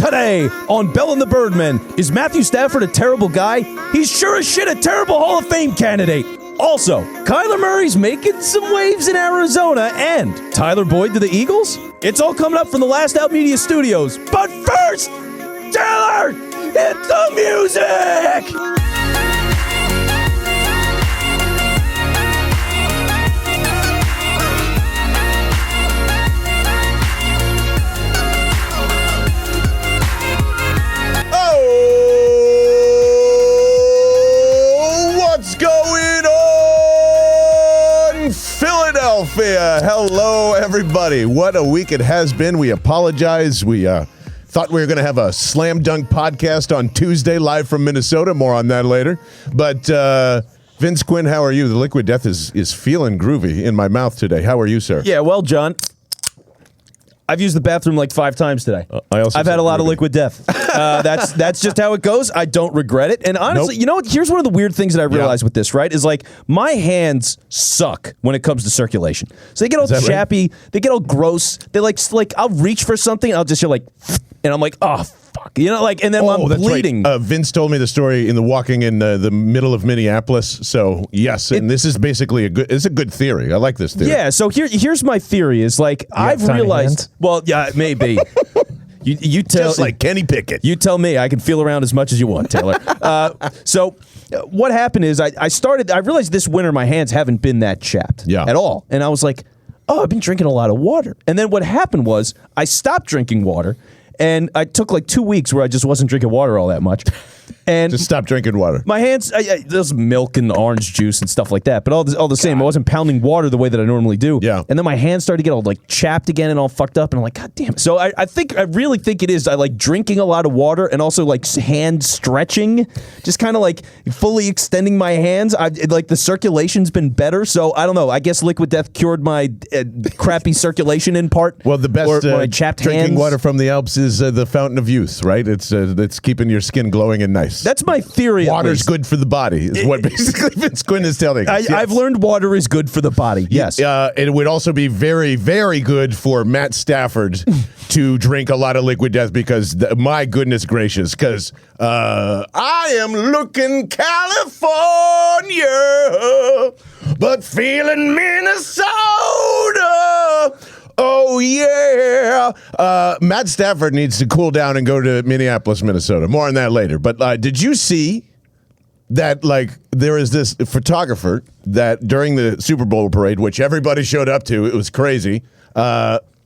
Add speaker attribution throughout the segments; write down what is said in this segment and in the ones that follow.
Speaker 1: Today on Bell and the Birdmen, is Matthew Stafford a terrible guy? He's sure as shit a terrible Hall of Fame candidate. Also, Kyler Murray's making some waves in Arizona, and Tyler Boyd to the Eagles? It's all coming up from the Last Out Media Studios. But first, Taylor, hit the music!
Speaker 2: Hello, everybody. What a week it has been. We apologize. We thought we were going to have a slam dunk podcast on Tuesday live from Minnesota. More on that later. But Vince Quinn, how are you? The Liquid Death is feeling groovy in my mouth today. How are you, sir?
Speaker 1: Yeah, well, John, I've used the bathroom like 5 times today. I've had a lot of Liquid Death. That's just how it goes. I don't regret it. And honestly, You know what? Here's one of the weird things that I realized with this, right? Is like my hands suck when it comes to circulation. So they get all chappy, right? They get all gross. They like I'll reach for something, and I'll just hear like, and I'm like, oh fuck, and then I'm bleeding.
Speaker 2: Right. Vince told me the story in the walking in the middle of Minneapolis. So yes, and this is basically it's a good theory. I like this theory.
Speaker 1: Yeah. So here's my theory is like I've realized. Well, yeah, maybe. You tell,
Speaker 2: just like Kenny Pickett.
Speaker 1: You tell me. I can feel around as much as you want, Taylor. So what happened is I realized this winter my hands haven't been that chapped at all. And I was like, oh, I've been drinking a lot of water. And then what happened was I stopped drinking water, and I took like 2 weeks where I just wasn't drinking water all that much. And
Speaker 2: just stop drinking water.
Speaker 1: My hands, there's milk and orange juice and stuff like that, but all the same, I wasn't pounding water the way that I normally do.
Speaker 2: Yeah.
Speaker 1: And then my hands started to get all like chapped again and all fucked up, and I'm like, God damn it. So I really think it is. I like drinking a lot of water and also like hand stretching, just kind of like fully extending my hands. Like the circulation's been better, so I don't know. I guess Liquid Death cured my crappy circulation in part.
Speaker 2: Well, the best
Speaker 1: my chapped
Speaker 2: drinking
Speaker 1: hands.
Speaker 2: Water from the Alps is the fountain of youth, right? It's keeping your skin glowing and nice.
Speaker 1: That's my theory.
Speaker 2: Water's good for the body, is what basically Vince Quinn is telling us.
Speaker 1: I've learned water is good for the body. Yes.
Speaker 2: It would also be very, very good for Matt Stafford to drink a lot of Liquid Death because, my goodness gracious, because I am looking California, but feeling Minnesota. Oh, yeah. Matt Stafford needs to cool down and go to Minneapolis, Minnesota. More on that later. But did you see that, there is this photographer that during the Super Bowl parade, which everybody showed up to, it was crazy,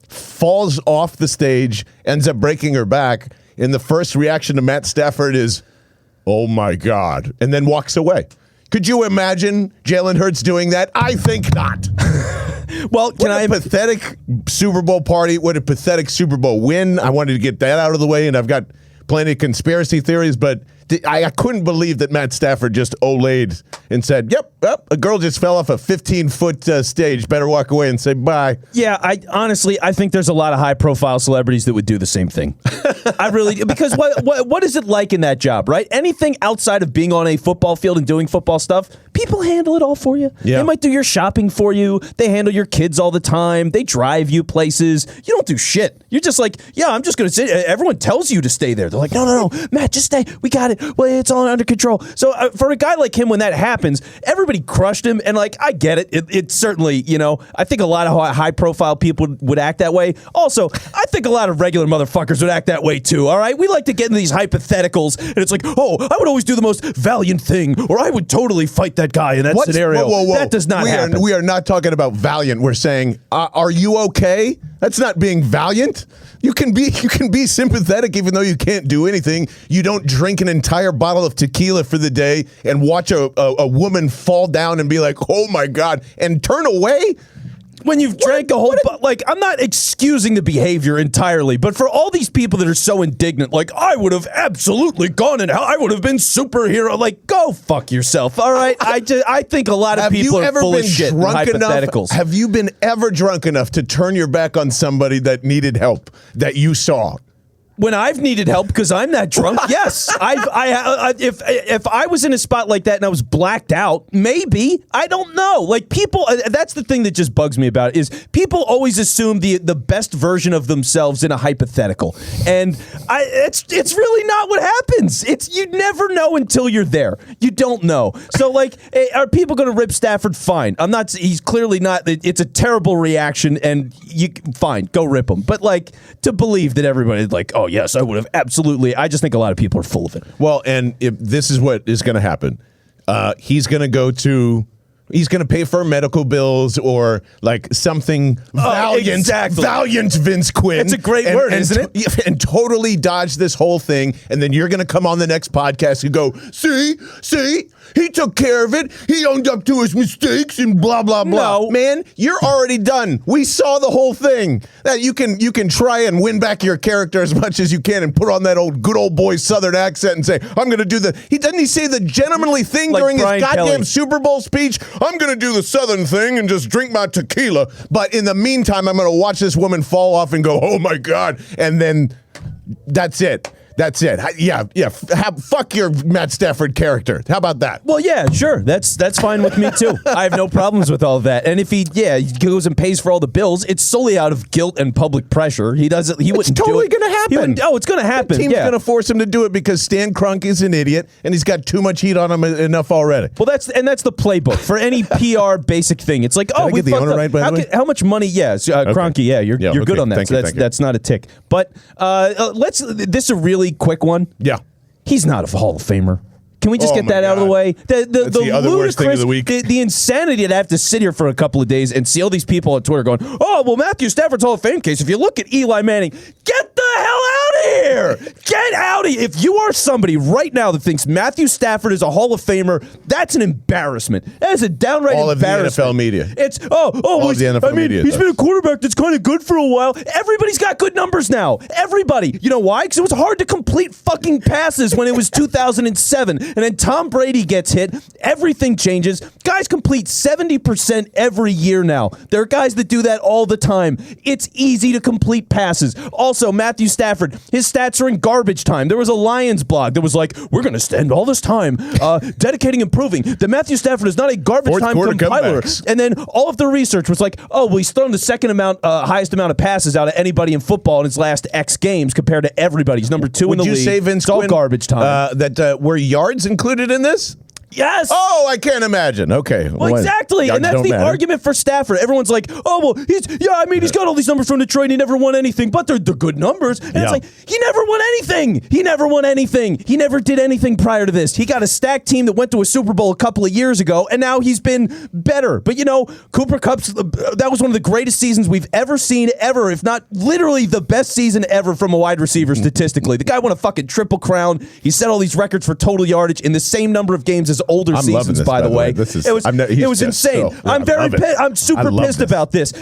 Speaker 2: falls off the stage, ends up breaking her back, and the first reaction to Matt Stafford is, oh, my God, and then walks away. Could you imagine Jalen Hurts doing that? I think not.
Speaker 1: Well,
Speaker 2: pathetic Super Bowl party. What a pathetic Super Bowl win. I wanted to get that out of the way, and I've got plenty of conspiracy theories, but I couldn't believe that Matt Stafford just olayed and said, yep, a girl just fell off a 15-foot stage. Better walk away and say bye.
Speaker 1: Yeah, I think there's a lot of high-profile celebrities that would do the same thing. I really do. Because what is it like in that job, right? Anything outside of being on a football field and doing football stuff, people handle it all for you.
Speaker 2: Yeah.
Speaker 1: They might do your shopping for you. They handle your kids all the time. They drive you places. You don't do shit. You're just like, yeah, I'm just going to sit. Everyone tells you to stay there. They're like, no, Matt, just stay. We got it. Well, it's all under control. So for a guy like him, when that happens, everybody crushed him. And I get it. It certainly, I think a lot of high-profile people would act that way. Also, I think a lot of regular motherfuckers would act that way too, all right? We like to get into these hypotheticals, and it's like, oh, I would always do the most valiant thing, or I would totally fight that guy in that scenario.
Speaker 2: Whoa.
Speaker 1: That does not happen.
Speaker 2: We are not talking about valiant. We're saying, are you okay? That's not being valiant. You can be sympathetic even though you can't do anything. You don't drink an entire bottle of tequila for the day and watch a woman fall down and be like, oh my God, and turn away.
Speaker 1: When you've drank a whole I'm not excusing the behavior entirely, but for all these people that are so indignant, I would have absolutely gone in hell. I would have been superhero. Go fuck yourself. All right. I think a lot of people are full of shit and hypotheticals.
Speaker 2: Have you been ever drunk enough to turn your back on somebody that needed help that you saw?
Speaker 1: When I've needed help because I'm that drunk, yes. If I was in a spot like that and I was blacked out, maybe. I don't know. Like, people, that's the thing that just bugs me about it, is people always assume the best version of themselves in a hypothetical. And it's really not what happens. You never know until you're there. You don't know. So, like, are people going to rip Stafford? Fine. He's clearly not. It's a terrible reaction, and fine, go rip him. But, like, to believe that everybody's like, oh, yes, I would have absolutely. I just think a lot of people are full of it.
Speaker 2: Well, and if this is what is going to happen, he's going to pay for medical bills or like something valiant,
Speaker 1: exactly.
Speaker 2: Valiant Vince Quinn.
Speaker 1: It's a great word, isn't it?
Speaker 2: And totally dodge this whole thing. And then you're going to come on the next podcast and go, see, he took care of it. He owned up to his mistakes and blah, blah, blah.
Speaker 1: No.
Speaker 2: Man, you're already done. We saw the whole thing. That you can try and win back your character as much as you can and put on that good old boy Southern accent and say, I'm going to do doesn't he say the gentlemanly thing
Speaker 1: like
Speaker 2: during
Speaker 1: Brian
Speaker 2: his goddamn
Speaker 1: Kelly.
Speaker 2: Super Bowl speech? I'm going to do the Southern thing and just drink my tequila. But in the meantime, I'm going to watch this woman fall off and go, oh, my God. And then that's it. That's it. Yeah. Fuck your Matt Stafford character. How about that?
Speaker 1: Well, yeah, sure. That's fine with me too. I have no problems with all of that. And if he goes and pays for all the bills, it's solely out of guilt and public pressure. He doesn't. He wouldn't.
Speaker 2: It's totally
Speaker 1: do it.
Speaker 2: going to happen.
Speaker 1: It's going to happen.
Speaker 2: The team's
Speaker 1: yeah.
Speaker 2: going to force him to do it because Stan Kroenke is an idiot and he's got too much heat on him enough already.
Speaker 1: Well, that's the playbook for any PR basic thing. It's like,
Speaker 2: I get the owner right, by the way?
Speaker 1: How much money? Yes, Kroenke. Yeah, you're good on that.
Speaker 2: Thank
Speaker 1: So
Speaker 2: you.
Speaker 1: that's not a tick. But this is a really quick one.
Speaker 2: Yeah.
Speaker 1: He's not a Hall of Famer. Can we just get that out of the way?
Speaker 2: That's the other worst thing of the week.
Speaker 1: The insanity to have to sit here for a couple of days and see all these people on Twitter going, oh, well, Matthew Stafford's Hall of Fame case. If you look at Eli Manning, get the hell out of here. Get out of here. If you are somebody right now that thinks Matthew Stafford is a Hall of Famer, that's an embarrassment. That is a downright
Speaker 2: all
Speaker 1: embarrassment.
Speaker 2: All of the NFL media.
Speaker 1: It's,
Speaker 2: all of the NFL media.
Speaker 1: He's been a quarterback that's kind of good for a while. Everybody's got good numbers now. Everybody. You know why? Because it was hard to complete fucking passes when it was 2007. And then Tom Brady gets hit, everything changes. Guys complete 70% every year now. There are guys that do that all the time. It's easy to complete passes. Also, Matthew Stafford, his stats are in garbage time. There was a Lions blog that was like, we're going to spend all this time dedicating and proving that Matthew Stafford is not a garbage time compiler. And then all of the research was like, oh, well, he's thrown the highest amount of passes out of anybody in football in his last X games compared to everybody. He's number 2 in the league.
Speaker 2: Would you say, Vince
Speaker 1: it's all
Speaker 2: Quinn,
Speaker 1: garbage time.
Speaker 2: that were yards included in this?
Speaker 1: Yes.
Speaker 2: Oh, I can't imagine. Okay.
Speaker 1: Well, exactly. And that's the argument for Stafford. Everyone's like, oh, well, he's got all these numbers from Detroit and he never won anything, but they're good numbers. And it's like, he never won anything. He never won anything. He never did anything prior to this. He got a stacked team that went to a Super Bowl a couple of years ago, and now he's been better. But, Cooper Kupp's, that was one of the greatest seasons we've ever seen, ever, if not literally the best season ever from a wide receiver statistically. The guy won a fucking triple crown. He set all these records for total yardage in the same number of games as older seasons. By the way, it was insane. I'm super pissed about this.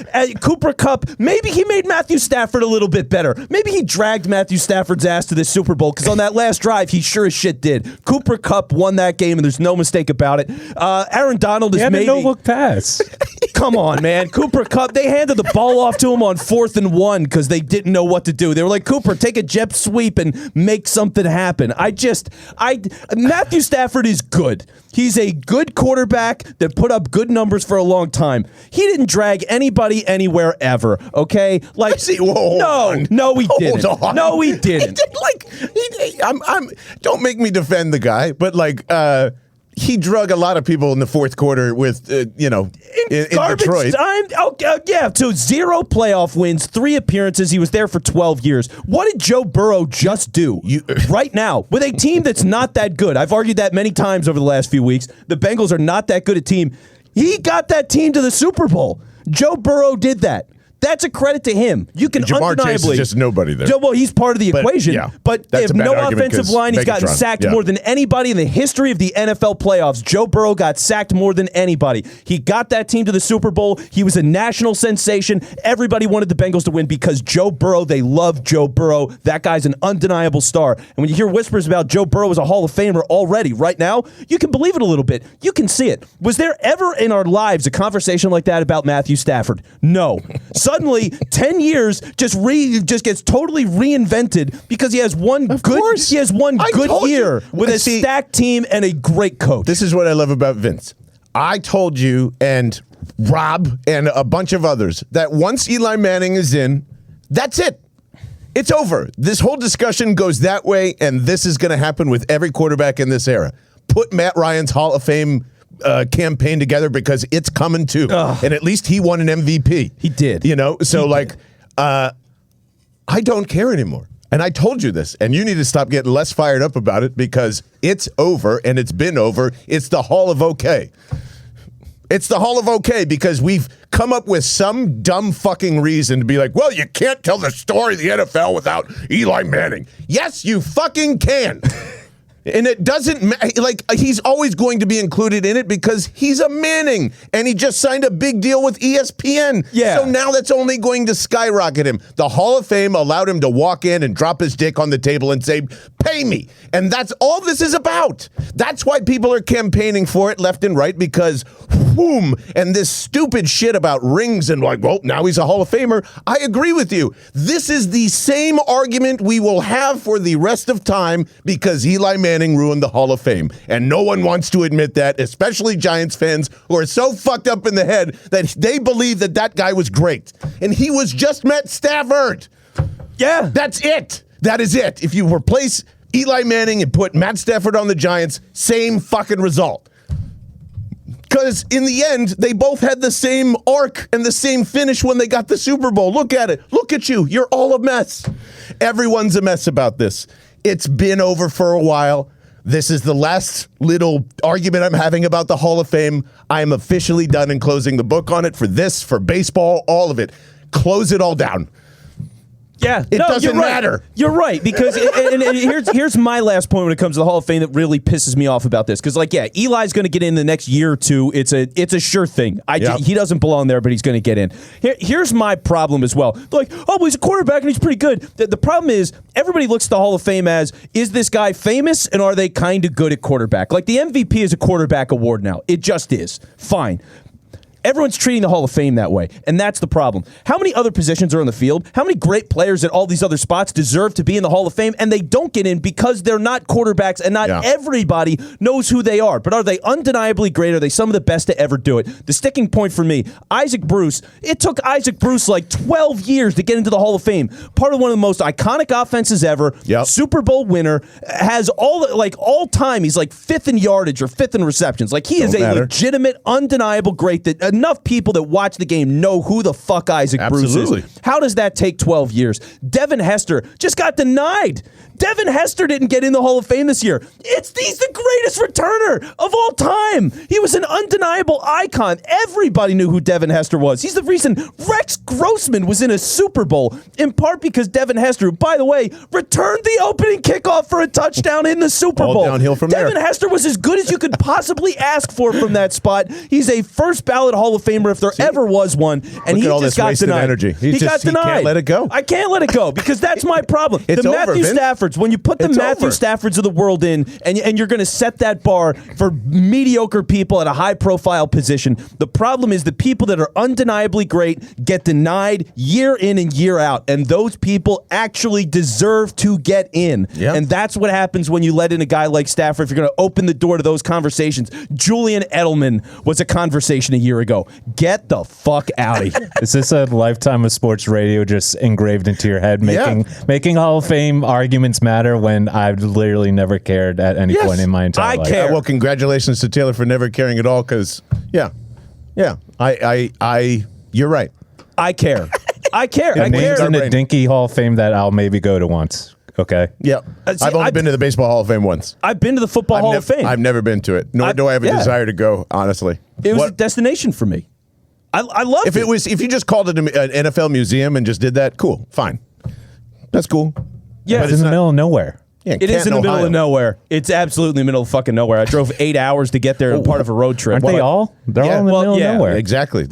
Speaker 1: Cooper Kupp, maybe he made Matthew Stafford a little bit better. Maybe he dragged Matthew Stafford's ass to this Super Bowl because on that last drive, he sure as shit did. Cooper Kupp won that game, and there's no mistake about it. Aaron Donald is maybe
Speaker 3: no look pass.
Speaker 1: Come on, man. Cooper Kupp, they handed the ball off to him on 4th and 1 because they didn't know what to do. They were like, Cooper, take a jet sweep and make something happen. Matthew Stafford is good. He's a good quarterback that put up good numbers for a long time. He didn't drag anybody anywhere ever, okay? Like, no, he didn't. No, he didn't.
Speaker 2: Don't make me defend the guy, but he drug a lot of people in the fourth quarter with, in Detroit.
Speaker 1: Time, to 0 playoff wins, 3 appearances. He was there for 12 years. What did Joe Burrow just do right now with a team that's not that good? I've argued that many times over the last few weeks. The Bengals are not that good a team. He got that team to the Super Bowl. Joe Burrow did that. That's a credit to him. You can
Speaker 2: Jamar
Speaker 1: undeniably.
Speaker 2: Chase is just nobody there.
Speaker 1: Well, he's part of the equation. But if no offensive line, he's gotten sacked more than anybody in the history of the NFL playoffs. Joe Burrow got sacked more than anybody. He got that team to the Super Bowl. He was a national sensation. Everybody wanted the Bengals to win because Joe Burrow, they love Joe Burrow. That guy's an undeniable star. And when you hear whispers about Joe Burrow as a Hall of Famer already, right now, you can believe it a little bit. You can see it. Was there ever in our lives a conversation like that about Matthew Stafford? No. suddenly 10 years just gets totally reinvented because he has one good year with a stacked team and a great coach.
Speaker 2: This is what I love about Vince. I told you and Rob and a bunch of others that once Eli Manning is in, that's it. It's over. This whole discussion goes that way, and this is going to happen with every quarterback in this era. Put Matt Ryan's Hall of Fame campaign together because it's coming too. And at least he won an MVP.
Speaker 1: He did.
Speaker 2: So I don't care anymore. And I told you this, and you need to stop getting less fired up about it because it's over, and it's been over. It's the Hall of OK. It's the Hall of OK because we've come up with some dumb fucking reason to be like, well, you can't tell the story of the NFL without Eli Manning. Yes, you fucking can. And it doesn't matter. He's always going to be included in it because he's a Manning and he just signed a big deal with ESPN.
Speaker 1: Yeah.
Speaker 2: So now that's only going to skyrocket him. The Hall of Fame allowed him to walk in and drop his dick on the table and say, pay me. And that's all this is about. That's why people are campaigning for it left and right because boom, and this stupid shit about rings and well, now he's a Hall of Famer. I agree with you. This is the same argument we will have for the rest of time because Eli Manning ruined the Hall of Fame. And no one wants to admit that, especially Giants fans who are so fucked up in the head that they believe that guy was great. And he was just Matt Stafford.
Speaker 1: Yeah.
Speaker 2: That's it. That is it. If you replace Eli Manning and put Matt Stafford on the Giants, same fucking result. Because in the end, they both had the same arc and the same finish when they got the Super Bowl. Look at it. Look at you. You're all a mess. Everyone's a mess about this. It's been over for a while. This is the last little argument I'm having about the Hall of Fame. I am officially done in closing the book on it for this, for baseball, all of it. Close it all down.
Speaker 1: Yeah,
Speaker 2: it doesn't matter.
Speaker 1: You're right because and here's my last point when it comes to the Hall of Fame that really pisses me off about this because Eli's going to get in the next year or two. It's a sure thing. He doesn't belong there, but he's going to get in. Here's my problem as well. They're like, oh, well, he's a quarterback and he's pretty good. The problem is everybody looks at the Hall of Fame as is this guy famous and are they kind of good at quarterback? Like the MVP is a quarterback award now. It just is. Fine. Everyone's treating the Hall of Fame that way, and that's the problem. How many other positions are on the field? How many great players at all these other spots deserve to be in the Hall of Fame, and they don't get in because they're not quarterbacks, and not everybody knows who they are. But are they undeniably great? Are they some of the best to ever do it? The sticking point for me, Isaac Bruce, it took Isaac Bruce 12 years to get into the Hall of Fame. Part of one of the most iconic offenses ever, Super Bowl winner, has all time, he's fifth in yardage or fifth in receptions. He is a legitimate, undeniable great that enough people that watch the game know who the fuck Isaac Bruce is. How does that take 12 years? Devin Hester just got denied. Devin Hester didn't get in the Hall of Fame this year. He's the greatest returner of all time. He was an undeniable icon. Everybody knew who Devin Hester was. He's the reason Rex Grossman was in a Super Bowl, in part because Devin Hester, who, by the way, returned the opening kickoff for a touchdown in the Super Bowl.
Speaker 2: All downhill from there.
Speaker 1: Devin Hester was as good as you could possibly ask for from that spot. He's a first ballot Hall of Famer if there ever was one, and he just got denied.
Speaker 2: Energy.
Speaker 1: He got denied.
Speaker 2: He can't let it go.
Speaker 1: I can't let it go because that's my problem.
Speaker 2: It's
Speaker 1: the
Speaker 2: over,
Speaker 1: Matthew
Speaker 2: Vince.
Speaker 1: Staffords, when you put the Matthew Staffords of the world in, and you're going to set that bar for mediocre people at a high-profile position, the problem is the people that are undeniably great get denied year in and year out, and those people actually deserve to get in.
Speaker 2: Yep.
Speaker 1: And that's what happens when you let in a guy like Stafford. If you're going to open the door to those conversations, Julian Edelman was a conversation a year ago. Get the fuck out of here.
Speaker 3: Is this a lifetime of sports radio just engraved into your head, making Hall of Fame arguments matter when I've literally never cared at any point in my entire life?
Speaker 1: I care.
Speaker 2: Well, congratulations to Taylor for never caring at all, because, you're right.
Speaker 1: I care. I care.
Speaker 3: It names in a dinky Hall of Fame that I'll maybe go to once. Okay.
Speaker 2: Yeah. I've only been to the Baseball Hall of Fame once.
Speaker 1: I've been to the Football Hall of Fame.
Speaker 2: I've never been to it, nor do I have a desire to go, honestly.
Speaker 1: It was a destination for me. I love it.
Speaker 2: If you just called it an NFL museum and just did that, cool, fine. That's cool.
Speaker 3: Yeah, but it's in the middle of nowhere.
Speaker 2: Yeah,
Speaker 1: It is in the middle
Speaker 2: Ohio.
Speaker 1: of nowhere. It's absolutely in the middle of fucking nowhere. I drove 8 hours to get there, part of a road trip.
Speaker 3: Aren't they all? They're all in the middle of nowhere.
Speaker 2: Exactly.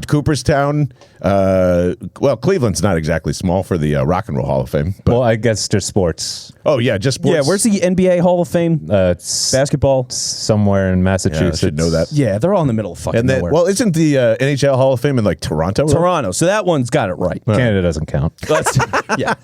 Speaker 2: Cooperstown. Cleveland's not exactly small for the Rock and Roll Hall of Fame. But,
Speaker 3: Well, I guess just sports.
Speaker 2: oh, yeah, just sports.
Speaker 1: Yeah, where's the NBA Hall of Fame?
Speaker 3: It's
Speaker 1: Basketball?
Speaker 3: somewhere in
Speaker 2: Yeah, I
Speaker 3: Massachusetts.
Speaker 2: should know that.
Speaker 1: Yeah, they're all in the middle of fucking
Speaker 2: And then,
Speaker 1: nowhere.
Speaker 2: well, isn't the NHL Hall of Fame in like Toronto?
Speaker 1: Toronto. So that one's got it right.
Speaker 3: Canada doesn't count.
Speaker 1: Yeah.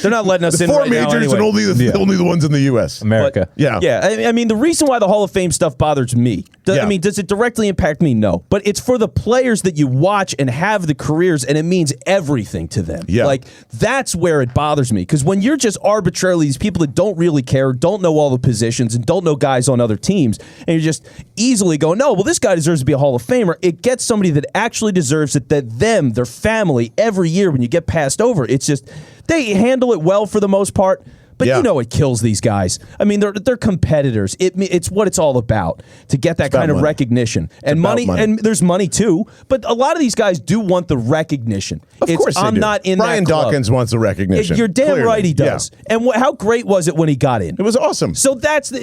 Speaker 1: They're not letting us in
Speaker 2: Four
Speaker 1: right now
Speaker 2: majors
Speaker 1: anyway.
Speaker 2: and only the ones in the U.S.
Speaker 3: America.
Speaker 2: Yeah.
Speaker 1: Yeah, I mean, the reason why the Hall of Fame stuff bothers me, I mean, does it directly impact me? No. But it's for the players that you watch and have the careers, and it means everything to them.
Speaker 2: Yeah.
Speaker 1: Like, that's where it bothers me. Because when you're just arbitrarily these people that don't really care, don't know all the positions, and don't know guys on other teams, and you're just easily going, no, well, this guy deserves to be a Hall of Famer, it gets somebody that actually deserves it, that them, their family, every year when you get passed over, it's just, they handle it well for the most part. But
Speaker 2: Yeah.
Speaker 1: you know it kills these guys. I mean, they're competitors. It's what it's all about, to get that kind of
Speaker 2: money.
Speaker 1: recognition. And
Speaker 2: about
Speaker 1: money,
Speaker 2: money.
Speaker 1: and there's money too. But a lot of these guys do want the recognition.
Speaker 2: Of course they
Speaker 1: I'm
Speaker 2: do.
Speaker 1: not in
Speaker 2: Brian
Speaker 1: that club.
Speaker 2: Dawkins wants the recognition.
Speaker 1: You're damn
Speaker 2: Clearly.
Speaker 1: right he does.
Speaker 2: Yeah.
Speaker 1: And how great was it when he got in?
Speaker 2: It was awesome.
Speaker 1: So that's the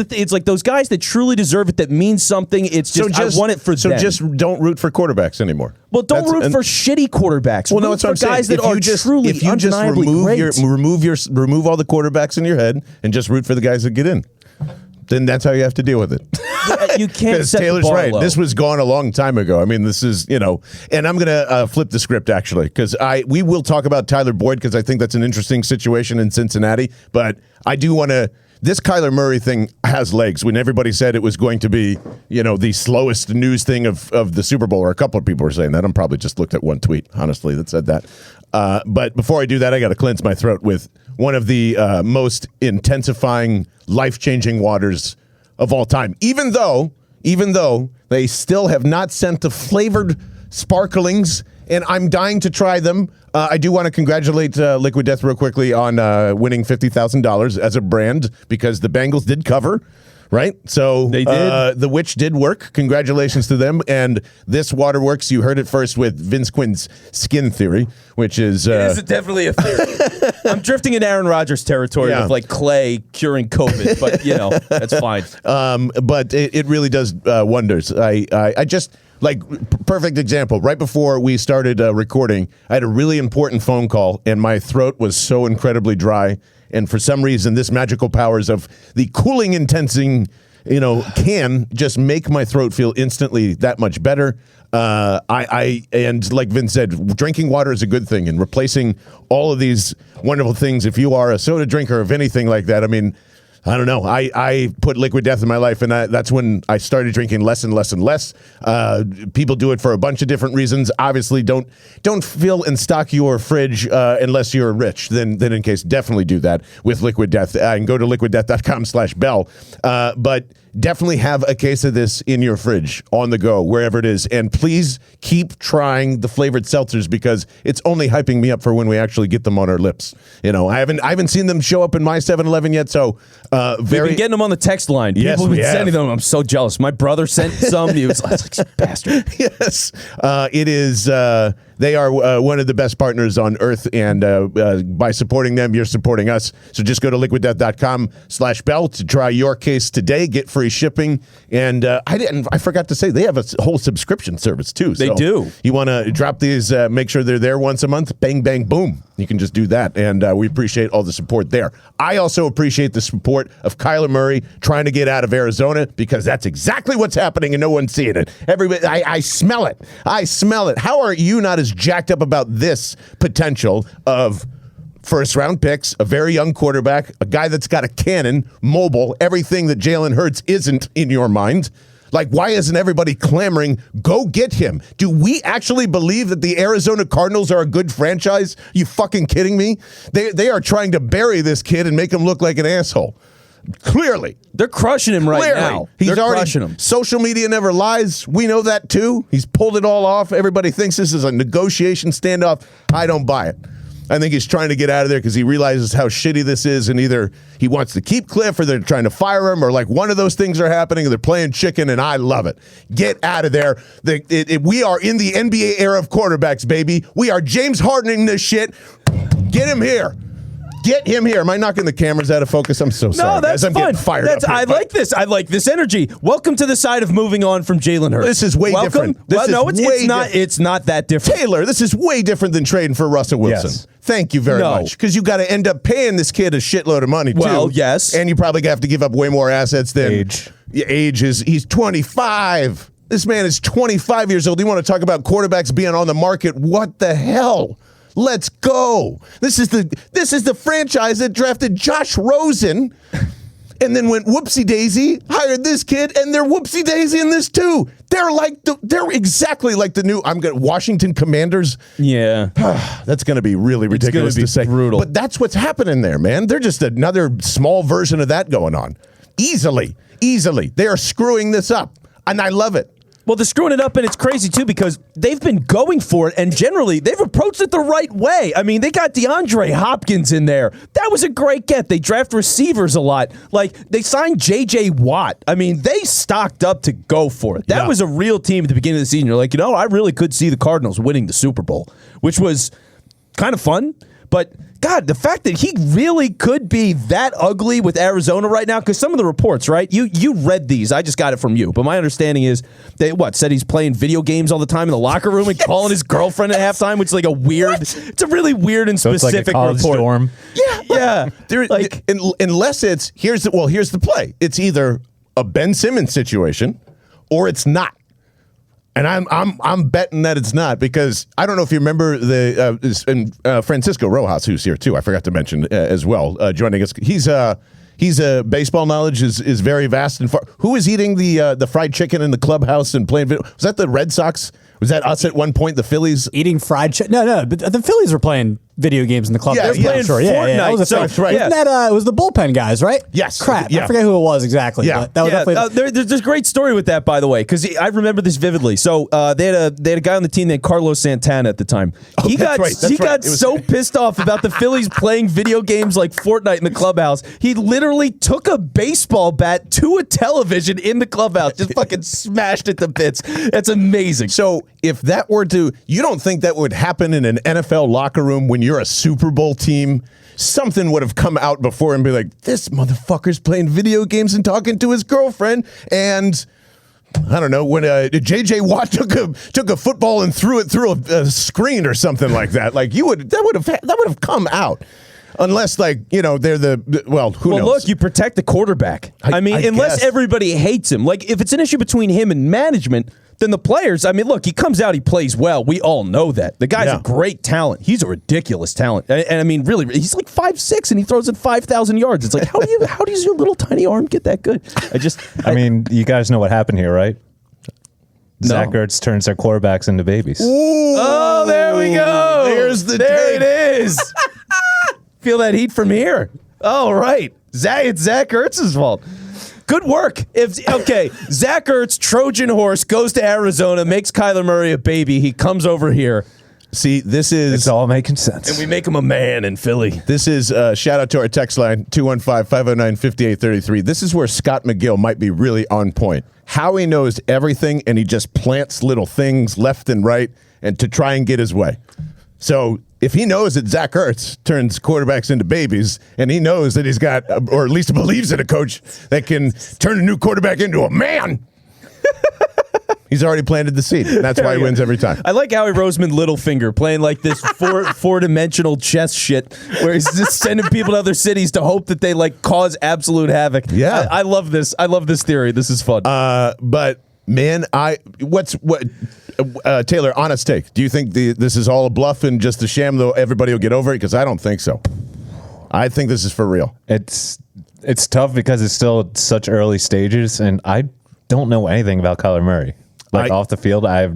Speaker 1: thing. It's like those guys that truly deserve it, that means something. It's just, I want it for them.
Speaker 2: So just don't root for quarterbacks anymore.
Speaker 1: Well, don't root for shitty quarterbacks.
Speaker 2: Well, no,
Speaker 1: root
Speaker 2: that's what
Speaker 1: for
Speaker 2: I'm
Speaker 1: guys
Speaker 2: saying.
Speaker 1: that are truly
Speaker 2: if you just
Speaker 1: undeniably great.
Speaker 2: remove all the quarterbacks in your head and just root for the guys that get in, then that's how you have to deal with it.
Speaker 1: You can't
Speaker 2: Because
Speaker 1: set
Speaker 2: Taylor's
Speaker 1: the bar
Speaker 2: right.
Speaker 1: low.
Speaker 2: This was gone a long time ago. I mean, this is, and I'm going to flip the script, actually, because we will talk about Tyler Boyd, because I think that's an interesting situation in Cincinnati. But I do want to. This Kyler Murray thing has legs. When everybody said it was going to be, the slowest news thing of the Super Bowl, or a couple of people were saying that. I'm probably just looked at one tweet, honestly, that said that. But before I do that, I got to cleanse my throat with one of the most intensifying, life-changing waters of all time. Even though they still have not sent the flavored sparklings, and I'm dying to try them. I do want to congratulate Liquid Death real quickly on winning $50,000 as a brand, because the Bengals did cover, right? So
Speaker 1: They did.
Speaker 2: The witch did work. Congratulations to them. And this water works. You heard it first with Vince Quinn's skin theory, which is...
Speaker 1: It is definitely a theory. I'm drifting in Aaron Rodgers territory
Speaker 2: Yeah.
Speaker 1: of like Clay curing COVID, but that's fine.
Speaker 2: But it really does wonders. I just... perfect example. Right before we started recording, I had a really important phone call, and my throat was so incredibly dry. And for some reason, this magical powers of the cooling intensing, can just make my throat feel instantly that much better. And like Vince said, drinking water is a good thing, and replacing all of these wonderful things. If you are a soda drinker of anything like that, I mean, I don't know. I put Liquid Death in my life, and that's when I started drinking less and less and less. People do it for a bunch of different reasons. Obviously, don't fill and stock your fridge unless you're rich. Then in case, definitely do that with Liquid Death. And go to liquiddeath.com/bell. But definitely have a case of this in your fridge, on the go, wherever it is. And please keep trying the flavored seltzers, because it's only hyping me up for when we actually get them on our lips. I haven't seen them show up in my 7-Eleven yet, so
Speaker 1: We've been getting them on the text line.
Speaker 2: Yes,
Speaker 1: People have
Speaker 2: we
Speaker 1: been
Speaker 2: have.
Speaker 1: sending them. I'm so jealous. My brother sent some. He was like, bastard.
Speaker 2: Yes, it is. They are one of the best partners on earth, and by supporting them, you're supporting us. So just go to liquiddeath.com/bell to try your case today. Get free shipping, and I forgot to say they have a whole subscription service too.
Speaker 1: They do.
Speaker 2: You want to drop these? Make sure they're there once a month. Bang, bang, boom. You can just do that, and we appreciate all the support there. I also appreciate the support of Kyler Murray trying to get out of Arizona, because that's exactly what's happening, and no one's seeing it. Everybody, I smell it. I smell it. How are you not as jacked up about this potential of first-round picks, a very young quarterback, a guy that's got a cannon, mobile, everything that Jalen Hurts isn't in your mind? Like, why isn't everybody clamoring, go get him? Do we actually believe that the Arizona Cardinals are a good franchise? You fucking kidding me? They are trying to bury this kid and make him look like an asshole. Clearly.
Speaker 1: They're crushing him right now.
Speaker 2: He's
Speaker 1: They're
Speaker 2: already
Speaker 1: crushing him.
Speaker 2: Social media never lies. We know that too. He's pulled it all off. Everybody thinks this is a negotiation standoff. I don't buy it. I think he's trying to get out of there because he realizes how shitty this is, and either he wants to keep Cliff, or they're trying to fire him, or like one of those things are happening, and they're playing chicken, and I love it. Get out of there. We are in the NBA era of quarterbacks, baby. We are James Hardening this shit. Get him here. Get him here. Am I knocking the cameras out of focus? I'm so sorry.
Speaker 1: No, that's
Speaker 2: guys. I'm
Speaker 1: fun.
Speaker 2: getting fired up.
Speaker 1: I like this. I like this energy. Welcome to the side of moving on from Jalen Hurts.
Speaker 2: This is way different.
Speaker 1: It's not that different.
Speaker 2: Taylor, this is way different than trading for Russell Wilson.
Speaker 3: Yes.
Speaker 2: Thank you very much. Because you got to end up paying this kid a shitload of money, too.
Speaker 1: Well, yes.
Speaker 2: And you probably have to give up way more assets than
Speaker 3: age.
Speaker 2: He's 25. This man is 25 years old. You want to talk about quarterbacks being on the market? What the hell? Let's go. This is the franchise that drafted Josh Rosen and then went whoopsie daisy, hired this kid, and they're whoopsie daisy in this too. They're exactly like the new Washington Commanders.
Speaker 1: Yeah.
Speaker 2: That's going to be really ridiculous to say.
Speaker 1: Brutal.
Speaker 2: But that's what's happening there, man. They're just another small version of that going on. Easily. They are screwing this up, and I love it.
Speaker 1: Well, they're screwing it up, and it's crazy, too, because they've been going for it, and generally, they've approached it the right way. I mean, they got DeAndre Hopkins in there. That was a great get. They draft receivers a lot. Like, they signed J.J. Watt. I mean, they stocked up to go for it. That was a real team at the beginning of the season. You're like, I really could see the Cardinals winning the Super Bowl, which was kind of fun, but God, the fact that he really could be that ugly with Arizona right now, because some of the reports, right? You read these. I just got it from you. But my understanding is they said he's playing video games all the time in the locker room and calling his girlfriend at halftime, which is like a weird, it's a really weird and specific
Speaker 3: it's like a college
Speaker 1: report.
Speaker 3: dorm.
Speaker 2: Yeah. Unless it's, here's the play. It's either a Ben Simmons situation or it's not. And I'm betting that it's not, because I don't know if you remember Francisco Rojas, who's here too. I forgot to mention as well, joining us. He's baseball knowledge is very vast and far. Who was eating the fried chicken in the clubhouse and playing video? Was that the Red Sox? Was that us at one point? The Phillies
Speaker 4: eating fried chicken? No. But the Phillies were playing video games in the club.
Speaker 1: Yeah, they're playing Fortnite.
Speaker 4: That was
Speaker 2: that's right.
Speaker 4: Wasn't that it was the bullpen guys, right?
Speaker 2: Yes.
Speaker 4: Crap.
Speaker 2: Yeah.
Speaker 4: I forget who it was exactly.
Speaker 2: Yeah.
Speaker 4: But that was definitely.
Speaker 1: There's a great story with that, by the way, because I remember this vividly. So they had a guy on the team named Carlos Santana at the time. He got so pissed off about the Phillies playing video games like Fortnite in the clubhouse. He literally took a baseball bat to a television in the clubhouse, just fucking smashed it to bits. That's amazing.
Speaker 2: So if that were to, you don't think that would happen in an NFL locker room when you're a Super Bowl team? Something would have come out before and be like, this motherfucker's playing video games and talking to his girlfriend. And I don't know, when J.J. Watt took a football and threw it through a screen or something like that, like that would have come out. Unless, they're who knows?
Speaker 1: Well, look, you protect the quarterback. I mean, unless everybody hates him. Like, if it's an issue between him and management, then the players, I mean, look, he comes out, he plaes well. We all know that. The guy's a great talent. He's a ridiculous talent. And I mean, really, he's like 5'6", and he throws it 5,000 yards. It's like, how does your little tiny arm get that good?
Speaker 3: I mean, you guys know what happened here, right?
Speaker 1: No.
Speaker 3: Zach Ertz turns their quarterbacks into babies.
Speaker 2: Ooh,
Speaker 1: oh, there we go. There it is. Feel that heat from here. Oh, right. It's Zach Ertz's fault. Good work. Zach Ertz, Trojan horse, goes to Arizona, makes Kyler Murray a baby. He comes over here.
Speaker 2: See,
Speaker 3: It's all making sense.
Speaker 1: And we make him a man in Philly.
Speaker 2: This is shout out to our text line, 215-509-5833. This is where Scott McGill might be really on point. Howie knows everything, and he just plants little things left and right and to try and get his way. So if he knows that Zach Ertz turns quarterbacks into babies, and he knows that he's got, or at least believes in a coach that can turn a new quarterback into a man, he's already planted the seed. And that's why he wins every time.
Speaker 1: I like Howie Roseman Littlefinger playing like this four-dimensional chess shit where he's just sending people to other cities to hope that they cause absolute havoc.
Speaker 2: Yeah.
Speaker 1: I love this. I love this theory. This is fun.
Speaker 2: But man, Taylor, honest take. Do you think this is all a bluff and just a sham, though everybody will get over it? Because I don't think so. I think this is for real.
Speaker 3: It's tough because it's still such early stages, and I don't know anything about Kyler Murray. Off the field, I have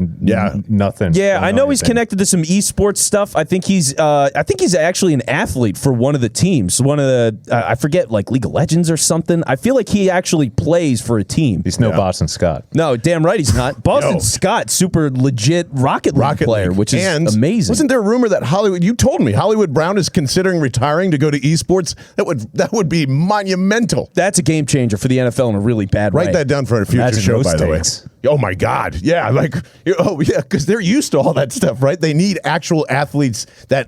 Speaker 3: nothing.
Speaker 1: Yeah, I know he's connected to some esports stuff. I think he's actually an athlete for one of the teams. One of the I forget, League of Legends or something. I feel like he actually plays for a team.
Speaker 3: He's no Boston Scott.
Speaker 1: No, damn right he's not. Boston Scott, super legit Rocket League player, which is amazing.
Speaker 2: Wasn't there a rumor that Hollywood? You told me Hollywood Brown is considering retiring to go to esports. That would be monumental.
Speaker 1: That's a game changer for the NFL in a really bad way.
Speaker 2: Write that down for a future show, by the way. Oh my God. Yeah. Because they're used to all that stuff, right? They need actual athletes that,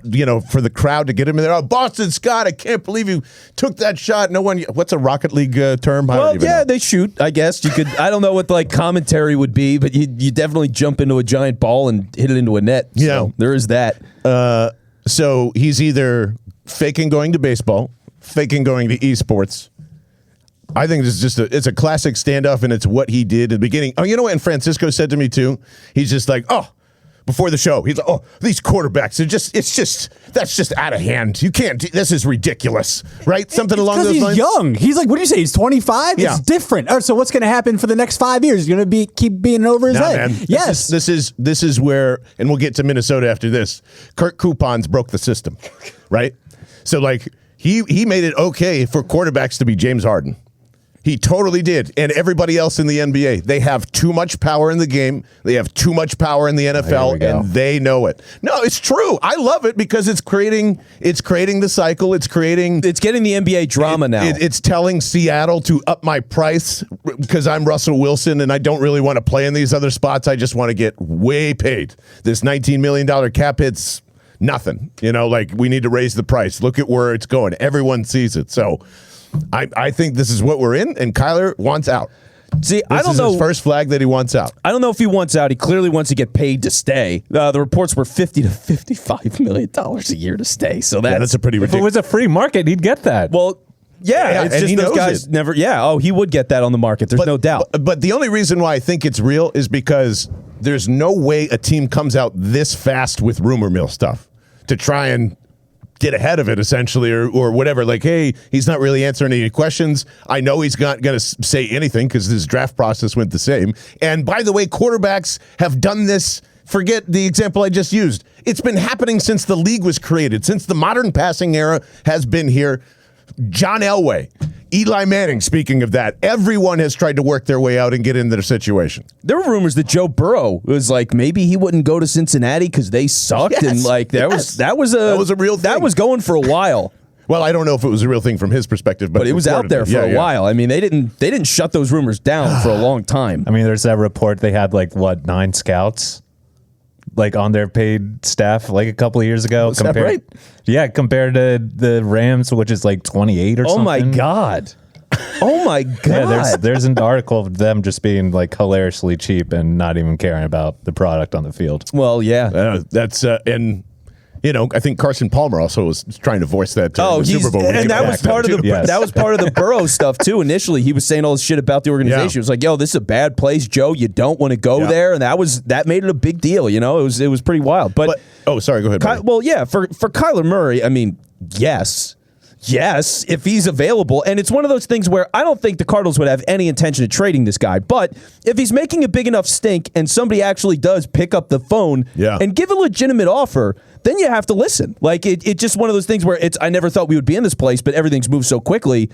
Speaker 2: for the crowd to get them in there. Oh, Boston Scott, I can't believe you took that shot. No one, what's a Rocket League term?
Speaker 1: Well, yeah, they shoot, I guess. You could, I don't know what commentary would be, but you definitely jump into a giant ball and hit it into a net. So
Speaker 2: yeah.
Speaker 1: There is that.
Speaker 2: So he's either faking going to baseball, faking going to esports. I think this is it's a classic standoff, and it's what he did at the beginning. Oh, you know what? And Francisco said to me too. He's just like, before the show, he's like, these quarterbacks that's just out of hand. You can't. This is ridiculous, right? Something along those lines.
Speaker 4: He's young. He's like, what do you say? He's 25.
Speaker 2: Yeah.
Speaker 4: It's different. So what's going to happen for the next 5 years? He's going to keep being over his head.
Speaker 2: Man.
Speaker 4: Yes.
Speaker 2: This is where, and we'll get to Minnesota after this. Kirk Coupons broke the system, right? So he made it okay for quarterbacks to be James Harden. He totally did. And everybody else in the NBA, they have too much power in the game. They have too much power in the NFL, and they know it. No, it's true. I love it because it's creating the cycle. It's getting
Speaker 1: the NBA drama now.
Speaker 2: It's telling Seattle to up my price because I'm Russell Wilson and I don't really want to play in these other spots. I just want to get way paid. This $19 million cap hit's nothing. We need to raise the price. Look at where it's going. Everyone sees it. So I think this is what we're in, and Kyler wants out.
Speaker 1: See, I don't know.
Speaker 2: His first flag that he wants out.
Speaker 1: I don't know if he wants out. He clearly wants to get paid to stay. The reports were $50 to $55 million a year to stay. So
Speaker 2: that's a pretty ridiculous.
Speaker 3: If it was a free market, he'd get that.
Speaker 1: Well, yeah, it's
Speaker 2: and
Speaker 1: just
Speaker 2: he
Speaker 1: those
Speaker 2: knows
Speaker 1: guys
Speaker 2: it.
Speaker 1: never. Yeah, he would get that on the market. There's no doubt.
Speaker 2: But the only reason why I think it's real is because there's no way a team comes out this fast with rumor mill stuff to try and get ahead of it, essentially, or whatever. Like, hey, he's not really answering any questions. I know he's not going to say anything because his draft process went the same. And by the way, quarterbacks have done this. Forget the example I just used. It's been happening since the league was created, since the modern passing era has been here. John Elway, Eli Manning, speaking of that, everyone has tried to work their way out and get in their situation.
Speaker 1: There were rumors that Joe Burrow was like, maybe he wouldn't go to Cincinnati because they sucked.
Speaker 2: Yes,
Speaker 1: and that was a real thing. That was going for a while.
Speaker 2: Well, I don't know if it was a real thing from his perspective, but
Speaker 1: it was out there for a while. I mean, they didn't shut those rumors down for a long time.
Speaker 3: I mean, there's that report they had 9 scouts on their paid staff a couple of years ago.
Speaker 1: Is that right?
Speaker 3: Yeah, compared to the Rams, which is 28 or something.
Speaker 1: Oh my God. Oh my God.
Speaker 3: Yeah, there's an article of them just being hilariously cheap and not even caring about the product on the field.
Speaker 1: Well, yeah.
Speaker 2: That's and I think Carson Palmer also was trying to voice that in the Super Bowl.
Speaker 1: And that was part of that was part of the Burrow stuff too. Initially, he was saying all this shit about the organization.
Speaker 2: Yeah.
Speaker 1: It was like, "Yo, this is a bad place, Joe. You don't want to go there." And that made it a big deal. It was pretty wild. But
Speaker 2: sorry, go ahead.
Speaker 1: Well, yeah, for Kyler Murray, I mean, yes, if he's available. And it's one of those things where I don't think the Cardinals would have any intention of trading this guy. But if he's making a big enough stink and somebody actually does pick up the phone and give a legitimate offer, then you have to listen. It's just one of those things where I never thought we would be in this place, but everything's moved so quickly.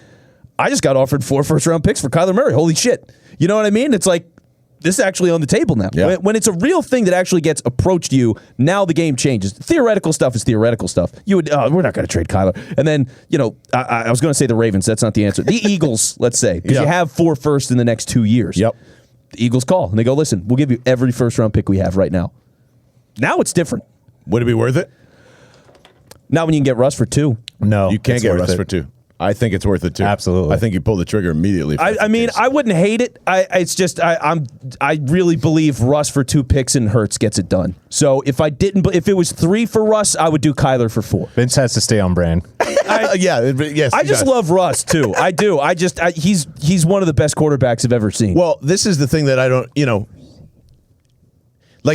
Speaker 1: I just got offered 4 first-round picks for Kyler Murray. Holy shit. You know what I mean? It's like, this is actually on the table now. Yeah. When it's a real thing that actually gets approached you, now the game changes. Theoretical stuff is theoretical stuff. We're not going to trade Kyler. And then, I was going to say the Ravens. That's not the answer. The Eagles, let's say, because you have 4 firsts in the next 2 years.
Speaker 2: Yep.
Speaker 1: The Eagles call, and they go, listen, we'll give you every first-round pick we have right now. Now it's different.
Speaker 2: Would it be worth it?
Speaker 1: Not when you can get Russ for 2.
Speaker 3: No,
Speaker 2: you can't get Russ for 2. I think it's worth it too.
Speaker 3: Absolutely.
Speaker 2: I think you pull the trigger immediately.
Speaker 1: I mean, I wouldn't hate it. I really believe Russ for 2 picks and Hurts gets it done. So if it was 3 for Russ, I would do Kyler for 4.
Speaker 3: Vince has to stay on brand.
Speaker 2: Yes.
Speaker 1: I just love Russ too. I do. He's one of the best quarterbacks I've ever seen.
Speaker 2: Well, this is the thing that I don't,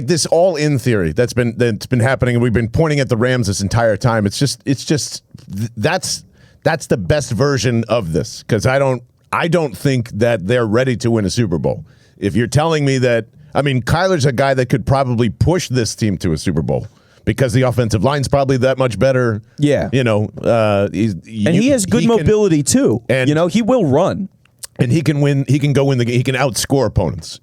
Speaker 2: this all-in theory that's been happening, and we've been pointing at the Rams this entire time. It's just that's the best version of this, because I don't think that they're ready to win a Super Bowl. If you're telling me that, Kyler's a guy that could probably push this team to a Super Bowl because the offensive line's probably that much better.
Speaker 1: Yeah.
Speaker 2: He
Speaker 1: has good mobility too. And he will run.
Speaker 2: And he can win. He can go win the game. He can outscore opponents.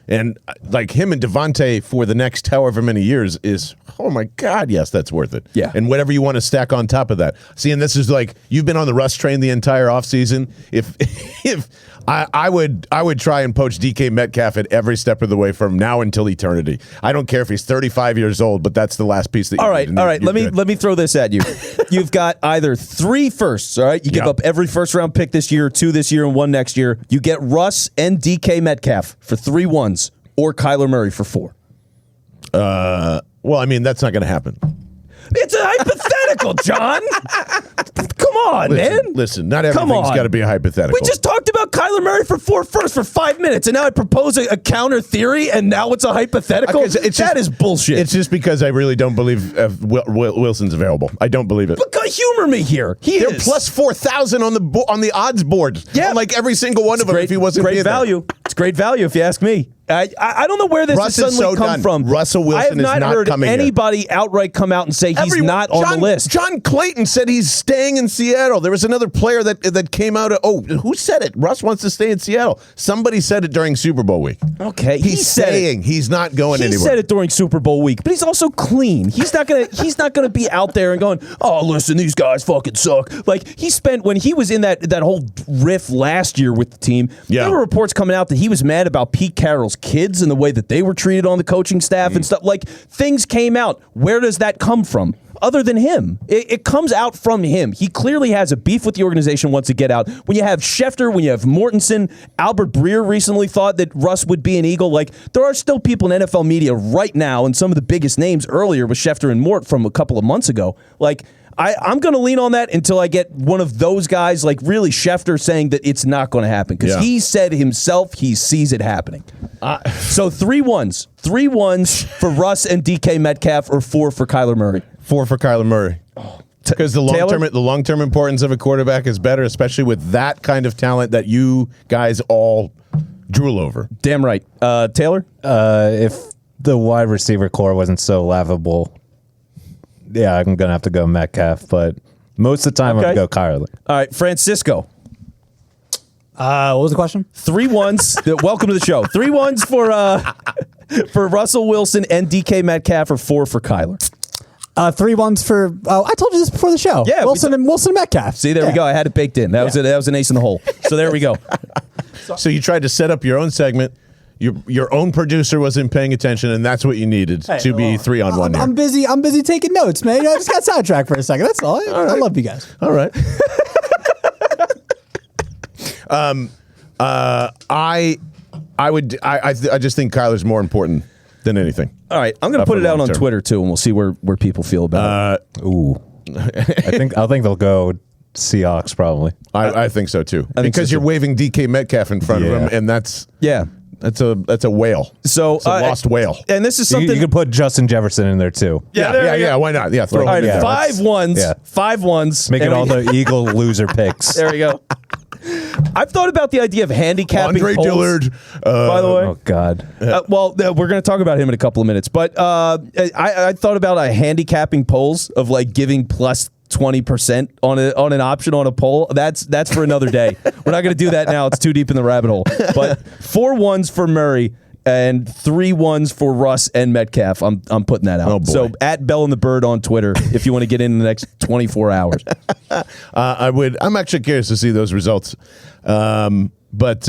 Speaker 2: And like him and Devontae for the next however many years is, oh my God, yes, that's worth it.
Speaker 1: Yeah.
Speaker 2: And whatever you want to stack on top of that. See, and this is like, you've been on the Russ train the entire offseason. If I would try and poach DK Metcalf at every step of the way from now until eternity. I don't care if he's 35 years old, but that's the last piece that you
Speaker 1: All right.
Speaker 2: need.
Speaker 1: Let me throw this at you. You've got either 3 firsts, all right? You give up every first-round pick this year, 2 this year, and 1 next year. You get Russ and DK Metcalf for 3 ones, or Kyler Murray for 4.
Speaker 2: Well, I mean, that's not going to happen.
Speaker 1: It's a hypothetical, John. Come on, man.
Speaker 2: Listen, not everything's got to be a hypothetical.
Speaker 1: We just talked about Kyler Murray for 4 firsts for 5 minutes, and now I propose a counter theory, and now it's a hypothetical? That is bullshit.
Speaker 2: It's just because I really don't believe Wilson's available. I don't believe it.
Speaker 1: But humor me here.
Speaker 2: They're plus 4,000 on the odds board. Yeah. On like every single one of them if he wasn't
Speaker 1: great value.
Speaker 2: There.
Speaker 1: It's great value if you ask me. I don't know where this has suddenly come from.
Speaker 2: Russell Wilson is not coming
Speaker 1: I have not heard anybody outright come out and say he's not on the list.
Speaker 2: John Clayton said he's staying in Seattle. There was another player that came out. Who said it? Russ wants to stay in Seattle. Somebody said it during Super Bowl week.
Speaker 1: Okay,
Speaker 2: he's saying he's not going anywhere.
Speaker 1: He said it during Super Bowl week, but he's also clean. He's not gonna be out there and going, oh, listen, these guys fucking suck. Like he spent when he was in that whole riff last year with the team. Yeah. There were reports coming out that he was mad about Pete Carroll's kids and the way that they were treated on the coaching staff and stuff. Like things came out. Where does that come from? Other than him, it comes out from him. He clearly has a beef with the organization, wants to get out. When you have Schefter, when you have Mortensen, Albert Breer recently thought that Russ would be an Eagle. Like there are still people in NFL media right now, and some of the biggest names earlier with Schefter and Mort from a couple of months ago. Like I'm going to lean on that until I get one of those guys, like really Schefter, saying that it's not going to happen because he said himself he sees it happening. So 3 ones for Russ and DK Metcalf, or 4 for Kyler Murray.
Speaker 2: 4 for Kyler Murray. Because the long-term importance of a quarterback is better, especially with that kind of talent that you guys all drool over.
Speaker 1: Damn right. Taylor?
Speaker 3: If the wide receiver core wasn't so laughable, yeah, I'm going to have to go Metcalf, but most of the time I'm going to go Kyler.
Speaker 1: All right, Francisco.
Speaker 4: What was the question?
Speaker 1: 3 ones. Welcome to the show. 3 ones for Russell Wilson and DK Metcalf, or 4 for Kyler.
Speaker 4: 3 ones for. Oh, I told you this before the show.
Speaker 1: Yeah,
Speaker 4: Wilson and Metcalf.
Speaker 1: See, there we go. I had it baked in. That was an ace in the hole. So there we go.
Speaker 2: So you tried to set up your own segment. Your own producer wasn't paying attention, and that's what you needed to be 3 on 1 here.
Speaker 4: I'm busy taking notes, man. I just got sidetracked for a second. That's all. I love you guys.
Speaker 2: All right. I just think Kyler's more important than anything.
Speaker 1: All right, I'm going to put it out on Twitter too, and we'll see where people feel about it.
Speaker 3: Ooh, I think they'll go Seahawks probably.
Speaker 2: I think so too, because you're waving DK Metcalf in front of him, and that's a whale.
Speaker 1: So
Speaker 2: it's a lost whale.
Speaker 1: And this is something
Speaker 3: you could put Justin Jefferson in there too.
Speaker 2: Yeah. Why not? Yeah, throw him
Speaker 1: all right,
Speaker 2: in there.
Speaker 1: 5 ones. Yeah. 5 ones.
Speaker 3: Make it all the Eagle loser picks.
Speaker 1: There we go. I've thought about the idea of handicapping
Speaker 2: Andre
Speaker 1: polls,
Speaker 2: Dillard.
Speaker 1: By the way.
Speaker 3: Oh, God.
Speaker 1: Well, we're going to talk about him in a couple of minutes. But I thought about a handicapping polls of like giving plus 20% on an option on a poll. That's for another day. We're not going to do that now. It's too deep in the rabbit hole. But 4 ones for Murray and 3 ones for Russ and Metcalf. I'm putting that out.
Speaker 2: Oh boy.
Speaker 1: So at Bell and the Bird on Twitter if you want to get in the next 24 hours.
Speaker 2: I'm actually curious to see those results. But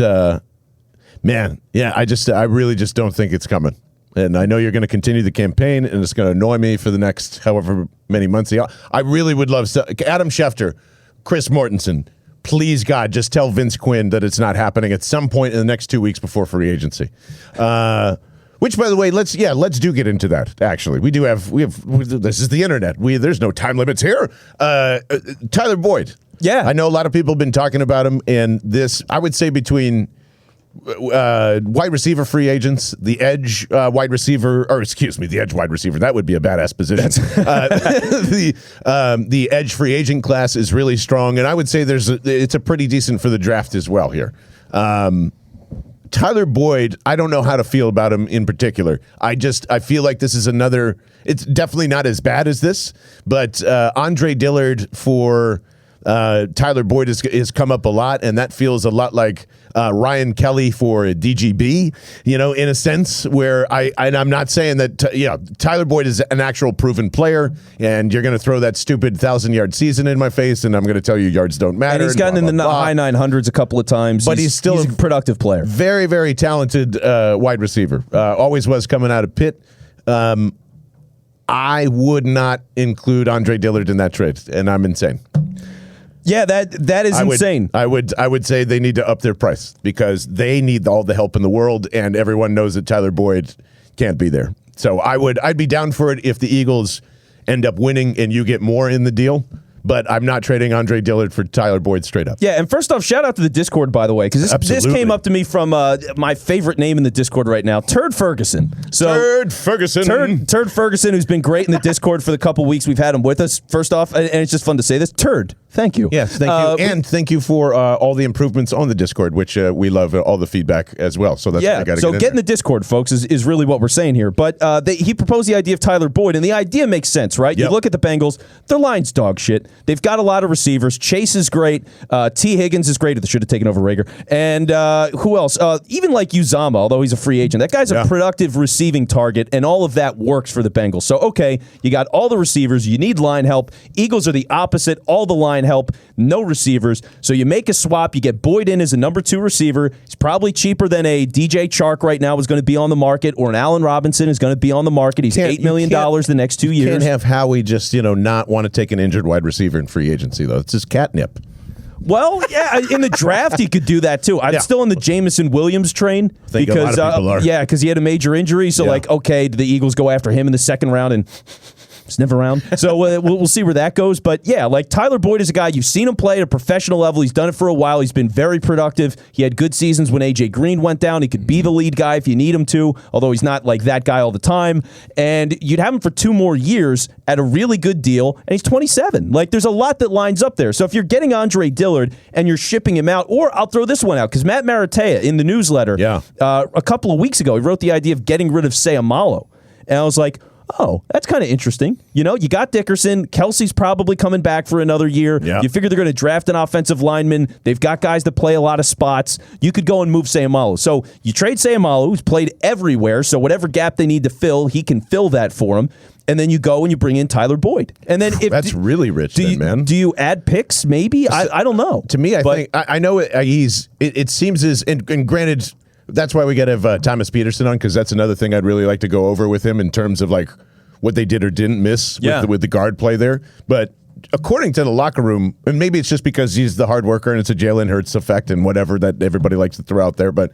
Speaker 2: man, yeah, I really just don't think it's coming. And I know you're going to continue the campaign, and it's going to annoy me for the next however many months. I really would love Adam Schefter, Chris Mortensen. Please, God, just tell Vince Quinn that it's not happening at some point in the next 2 weeks before free agency. Which, by the way, let's do get into that. Actually, we have this is the internet. There's no time limits here. Tyler Boyd.
Speaker 1: Yeah,
Speaker 2: I know a lot of people have been talking about him, and this I would say between wide receiver free agents, the edge wide receiver, or excuse me, the edge wide receiver. That would be a badass position. The edge free agent class is really strong, and I would say it's a pretty decent for the draft as well here. Tyler Boyd, I don't know how to feel about him in particular. I feel like this is another. It's definitely not as bad as this, but Andre Dillard for Tyler Boyd has come up a lot, and that feels a lot like Ryan Kelly for DGB, in a sense where I'm not saying that, Tyler Boyd is an actual proven player, and you're going to throw that stupid 1,000-yard season in my face, and I'm going to tell you yards don't matter.
Speaker 1: And he's gotten in the high 900s a couple of times.
Speaker 2: But he's still
Speaker 1: a productive player.
Speaker 2: Very, very talented wide receiver. Always was coming out of Pitt. I would not include Andre Dillard in that trade, and I'm insane.
Speaker 1: Yeah, that is insane.
Speaker 2: I would say they need to up their price because they need all the help in the world, and everyone knows that Tyler Boyd can't be there. So I'd be down for it if the Eagles end up winning and you get more in the deal. But I'm not trading Andre Dillard for Tyler Boyd straight up.
Speaker 1: Yeah, and first off, shout out to the Discord, by the way, because this came up to me from my favorite name in the Discord right now, Turd Ferguson.
Speaker 2: Turd Ferguson.
Speaker 1: Turd Ferguson, who's been great in the Discord for the couple weeks we've had him with us. First off, and it's just fun to say this, Turd. Thank you.
Speaker 2: Yes, thank you. And thank you for all the improvements on the Discord, which we love all the feedback as well. So that's what I got to
Speaker 1: get in the Discord, folks, is really what we're saying here. But he proposed the idea of Tyler Boyd, and the idea makes sense, right?
Speaker 2: Yep.
Speaker 1: You look at the Bengals, their line's dog shit. They've got a lot of receivers. Chase is great. T. Higgins is great. They should have taken over Rager. And who else? Even like Uzama, although he's a free agent. That guy's a productive receiving target, and all of that works for the Bengals. So, okay, you got all the receivers. You need line help. Eagles are the opposite. All the line help, no receivers. So you make a swap. You get Boyd in as a number 2 receiver. He's probably cheaper than a DJ Chark right now is going to be on the market, or an Allen Robinson is going to be on the market. He's $8 million the next 2 years.
Speaker 2: You can't have Howie just, not want to take an injured wide receiver in free agency, though. It's just catnip.
Speaker 1: Well, yeah, in the draft he could do that too. I'm still on the Jameson Williams train because because he had a major injury. So okay, do the Eagles go after him in the second round and sniff around? So we'll see where that goes. But yeah, like Tyler Boyd is a guy, you've seen him play at a professional level. He's done it for a while. He's been very productive. He had good seasons when AJ Green went down. He could be the lead guy if you need him to, although he's not like that guy all the time. And you'd have him for 2 more years at a really good deal, and he's 27. Like, there's a lot that lines up there. So if you're getting Andre Dillard and you're shipping him out, or I'll throw this one out, because Matt Maratea in the newsletter a couple of weeks ago, he wrote the idea of getting rid of Sayamalo. And I was like, oh, that's kind of interesting. You got Dickerson. Kelsey's probably coming back for another year.
Speaker 2: Yeah.
Speaker 1: You figure they're going to draft an offensive lineman. They've got guys that play a lot of spots. You could go and move Sayamalo. So you trade Sayamalo, who's played everywhere, so whatever gap they need to fill, he can fill that for them. And then you go and you bring in Tyler Boyd. And then
Speaker 2: that's really rich, man.
Speaker 1: Do you add picks? Maybe I don't know.
Speaker 2: To me, I think I know it seems as and granted. That's why we got to have Thomas Peterson on, because that's another thing I'd really like to go over with him in terms of like what they did or didn't miss with the guard play there. But according to the locker room, and maybe it's just because he's the hard worker and it's a Jalen Hurts effect and whatever that everybody likes to throw out there. But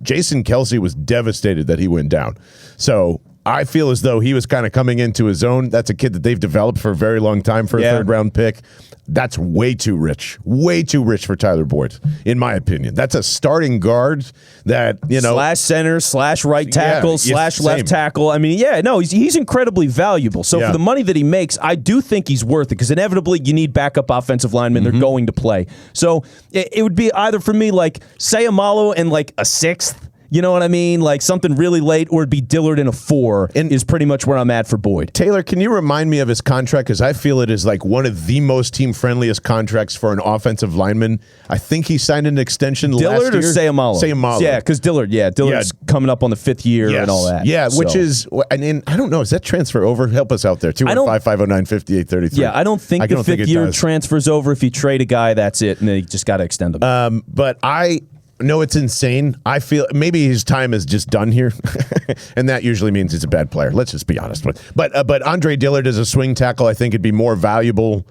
Speaker 2: Jason Kelsey was devastated that he went down. So I feel as though he was kind of coming into his own. That's a kid that they've developed for a very long time for a 3rd-round pick. That's way too rich for Tyler Boyd, in my opinion. That's a starting guard that,
Speaker 1: slash center, slash right tackle, slash left tackle. He's incredibly valuable. So for the money that he makes, I do think he's worth it, because inevitably you need backup offensive linemen. They're going to play. So it would be either for me like Sayamalo and like a 6th. You know what I mean? Like something really late, or it'd be Dillard in a 4 is pretty much where I'm at for Boyd.
Speaker 2: Taylor, can you remind me of his contract? Because I feel it is like one of the most team-friendliest contracts for an offensive lineman. I think he signed an extension last year.
Speaker 1: Dillard or Sayamalo?
Speaker 2: Sayamalo.
Speaker 1: Yeah, because Dillard's coming up on the 5th year and all that.
Speaker 2: Yeah, which is, and I don't know, is that transfer over? Help us out there. 215-509-5833.
Speaker 1: Yeah, I don't think the 5th year transfers over. If you trade a guy, that's it, and then you just got to extend him.
Speaker 2: But no, it's insane. I feel maybe his time is just done here, and that usually means he's a bad player. Let's just be honest with. But Andre Dillard as a swing tackle, I think, would be more valuable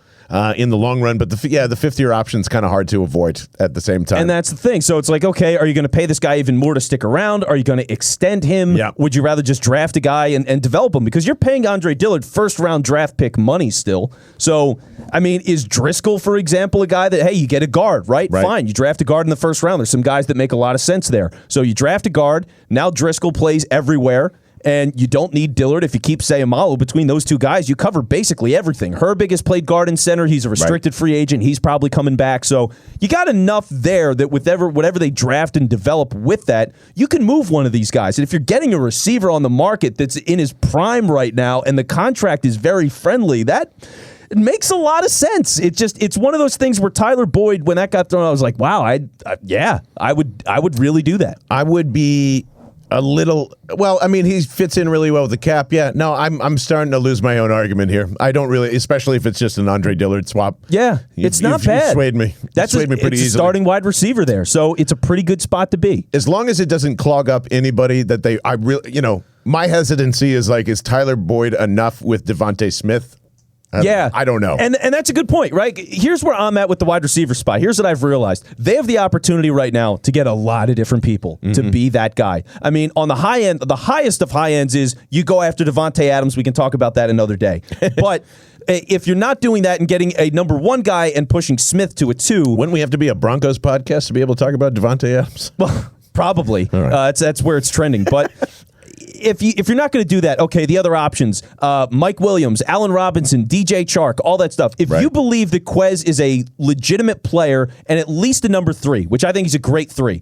Speaker 2: in the long run. But the 5th-year option is kind of hard to avoid at the same time.
Speaker 1: And that's the thing. So it's like, okay, are you going to pay this guy even more to stick around? Are you going to extend him?
Speaker 2: Yeah.
Speaker 1: Would you rather just draft a guy and develop him? Because you're paying Andre Dillard 1st-round draft pick money still. So, is Driscoll, for example, a guy that, hey, you get a guard, right? Fine. You draft a guard in the 1st round. There's some guys that make a lot of sense there. So you draft a guard. Now Driscoll plays everywhere. And you don't need Dillard. If you keep Sayamalo between those 2 guys, you cover basically everything. Herbig has played guard and center. He's a restricted free agent. He's probably coming back. So you got enough there that whatever they draft and develop with that, you can move one of these guys. And if you're getting a receiver on the market that's in his prime right now and the contract is very friendly, It makes a lot of sense. It's one of those things where Tyler Boyd, when that got thrown, I was like, wow, I would really do that.
Speaker 2: I would be a little. Well, I mean, he fits in really well with the cap. Yeah, no, I'm starting to lose my own argument here. I don't really, especially if it's just an Andre Dillard swap.
Speaker 1: Yeah, it's not bad.
Speaker 2: You swayed me.
Speaker 1: That's
Speaker 2: swayed me pretty
Speaker 1: it's
Speaker 2: easily.
Speaker 1: A starting wide receiver there, so it's a pretty good spot to be.
Speaker 2: As long as it doesn't clog up anybody that I really, my hesitancy is like, is Tyler Boyd enough with Devontae Smith? I don't know.
Speaker 1: And that's a good point, right? Here's where I'm at with the wide receiver spot. Here's what I've realized. They have the opportunity right now to get a lot of different people to be that guy. I mean, on the high end, the highest of high ends is you go after Devontae Adams. We can talk about that another day. But if you're not doing that and getting a number one guy and pushing Smith to a 2.
Speaker 2: Wouldn't we have to be a Broncos podcast to be able to talk about Devontae Adams?
Speaker 1: Well, probably.
Speaker 2: Right.
Speaker 1: That's where it's trending. But if you're not going to do that, okay, the other options, Mike Williams, Allen Robinson, DJ Chark, all that stuff. If you believe that Quez is a legitimate player and at least a number 3, which I think is a great 3,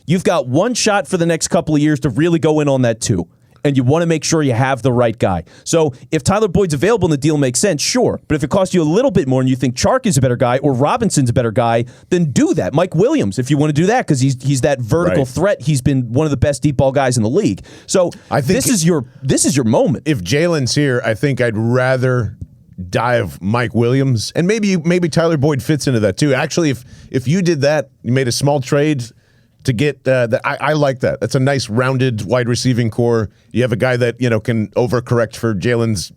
Speaker 1: you've got one shot for the next couple of years to really go in on that 2. And you want to make sure you have the right guy. So if Tyler Boyd's available and the deal makes sense, sure. But if it costs you a little bit more and you think Chark is a better guy or Robinson's a better guy, then do that. Mike Williams, if you want to do that, because he's that vertical threat. He's been one of the best deep ball guys in the league. So I think this is your moment.
Speaker 2: If Jalen's here, I think I'd rather dive Mike Williams, and maybe Tyler Boyd fits into that too. Actually, if you did that, you made a small trade to get I like that. That's a nice rounded wide receiving core. You have a guy that can overcorrect for Jalen's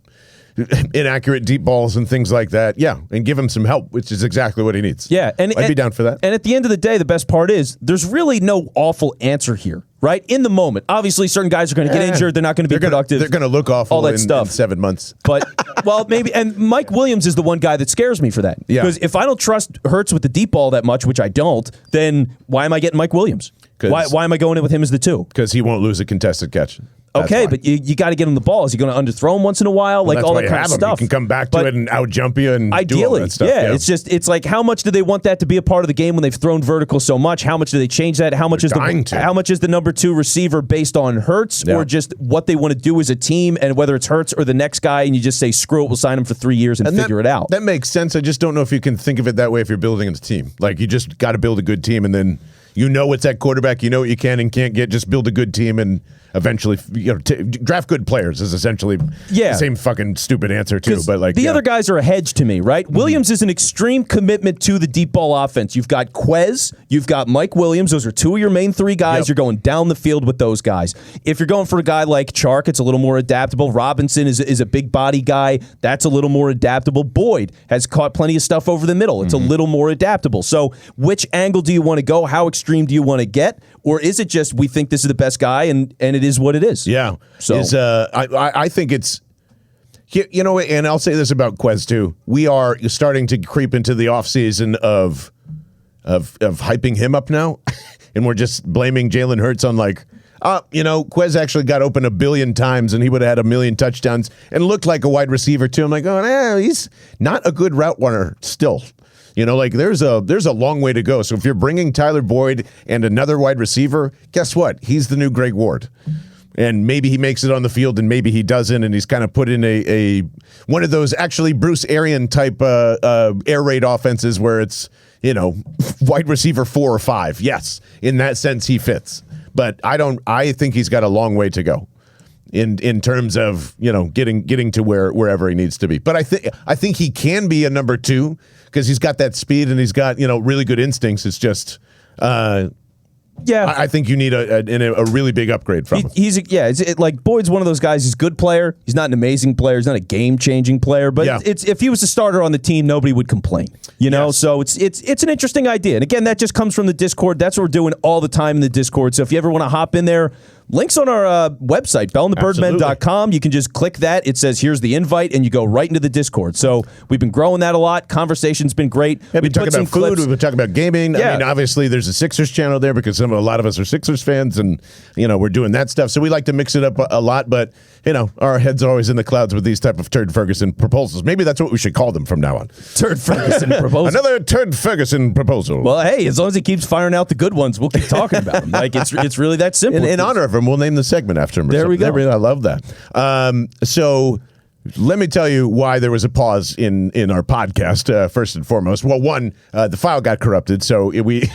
Speaker 2: inaccurate deep balls and things like that. Yeah, and give him some help, which is exactly what he needs.
Speaker 1: Yeah, and
Speaker 2: I'd be down for that.
Speaker 1: And at the end of the day, the best part is there's really no awful answer here, right? In the moment, obviously, certain guys are going to get injured. They're not going to be productive.
Speaker 2: They're going to look awful.
Speaker 1: All that stuff.
Speaker 2: In 7 months.
Speaker 1: But maybe. And Mike Williams is the one guy that scares me for that.
Speaker 2: Yeah.
Speaker 1: Because if I don't trust Hurts with the deep ball that much, which I don't, then why am I getting Mike Williams? Why am I going in with him as the 2?
Speaker 2: Because he won't lose a contested catch.
Speaker 1: Okay, but you got to get him the ball. Is he going to underthrow him once in a while? Like all that kind of stuff.
Speaker 2: He can come back to it and out jump you and
Speaker 1: ideally,
Speaker 2: do all that stuff.
Speaker 1: Yeah, it's like how much do they want that to be a part of the game when they've thrown vertical so much? How much do they change that? How much is the number 2 receiver based on Hurts or just what they want to do as a team and whether it's Hurts or the next guy and you just say screw it, we'll sign him for 3 years and figure it out.
Speaker 2: That makes sense. I just don't know if you can think of it that way if you're building a team. Like you just got to build a good team and then what's at quarterback, what you can and can't get. Just build a good team and eventually, draft good players is essentially the same fucking stupid answer too. But like
Speaker 1: the other guys are a hedge to me, right? Williams is an extreme commitment to the deep ball offense. You've got Quez, you've got Mike Williams. Those are 2 of your main 3 guys. You're going down the field with those guys. If you're going for a guy like Chark, it's a little more adaptable. Robinson is a big body guy. That's a little more adaptable. Boyd has caught plenty of stuff over the middle. It's a little more adaptable. So which angle do you want to go? How extreme do you want to get? Or is it just we think this is the best guy and it is what it is?
Speaker 2: Yeah. So I think it's, and I'll say this about Quez too. We are starting to creep into the offseason of hyping him up now. And we're just blaming Jalen Hurts on Quez actually got open 1 billion times and he would have had 1 million touchdowns and looked like a wide receiver too. I'm like, he's not a good route runner still. There's a long way to go. So if you're bringing Tyler Boyd and another wide receiver, guess what? He's the new Greg Ward. And maybe he makes it on the field and maybe he doesn't. And he's kind of put in a one of those actually Bruce Arian type air raid offenses where it's, wide receiver 4 or 5. Yes, in that sense, he fits. But I think he's got a long way to go in terms of, getting to wherever he needs to be. But I think he can be a number 2 because he's got that speed and he's got, really good instincts. It's just, I think you need a really big upgrade from him.
Speaker 1: Like Boyd's one of those guys. He's a good player. He's not an amazing player. He's not a game-changing player. But if he was a starter on the team, nobody would complain. So it's an interesting idea. And again, that just comes from the Discord. That's what we're doing all the time in the Discord. So if you ever want to hop in there, links on our website, bellandthebirdmen.com. You can just click that. It says, here's the invite, and you go right into the Discord. So we've been growing that a lot. Conversation's been great.
Speaker 2: We've been talking about food. We've been talking about gaming.
Speaker 1: Yeah.
Speaker 2: I mean, obviously, there's a Sixers channel there because a lot of us are Sixers fans, and, we're doing that stuff. So we like to mix it up a lot, but, our heads are always in the clouds with these type of Turd Ferguson proposals. Maybe that's what we should call them from now on.
Speaker 1: Turd Ferguson proposal.
Speaker 2: Another Turd Ferguson proposal.
Speaker 1: Well, hey, as long as he keeps firing out the good ones, we'll keep talking about them. Like, it's really that simple.
Speaker 2: In honor of him, we'll name the segment after him.
Speaker 1: There we go.
Speaker 2: I love that. So Let me tell you why there was a pause in our podcast. First and foremost, well, one, the file got corrupted, so we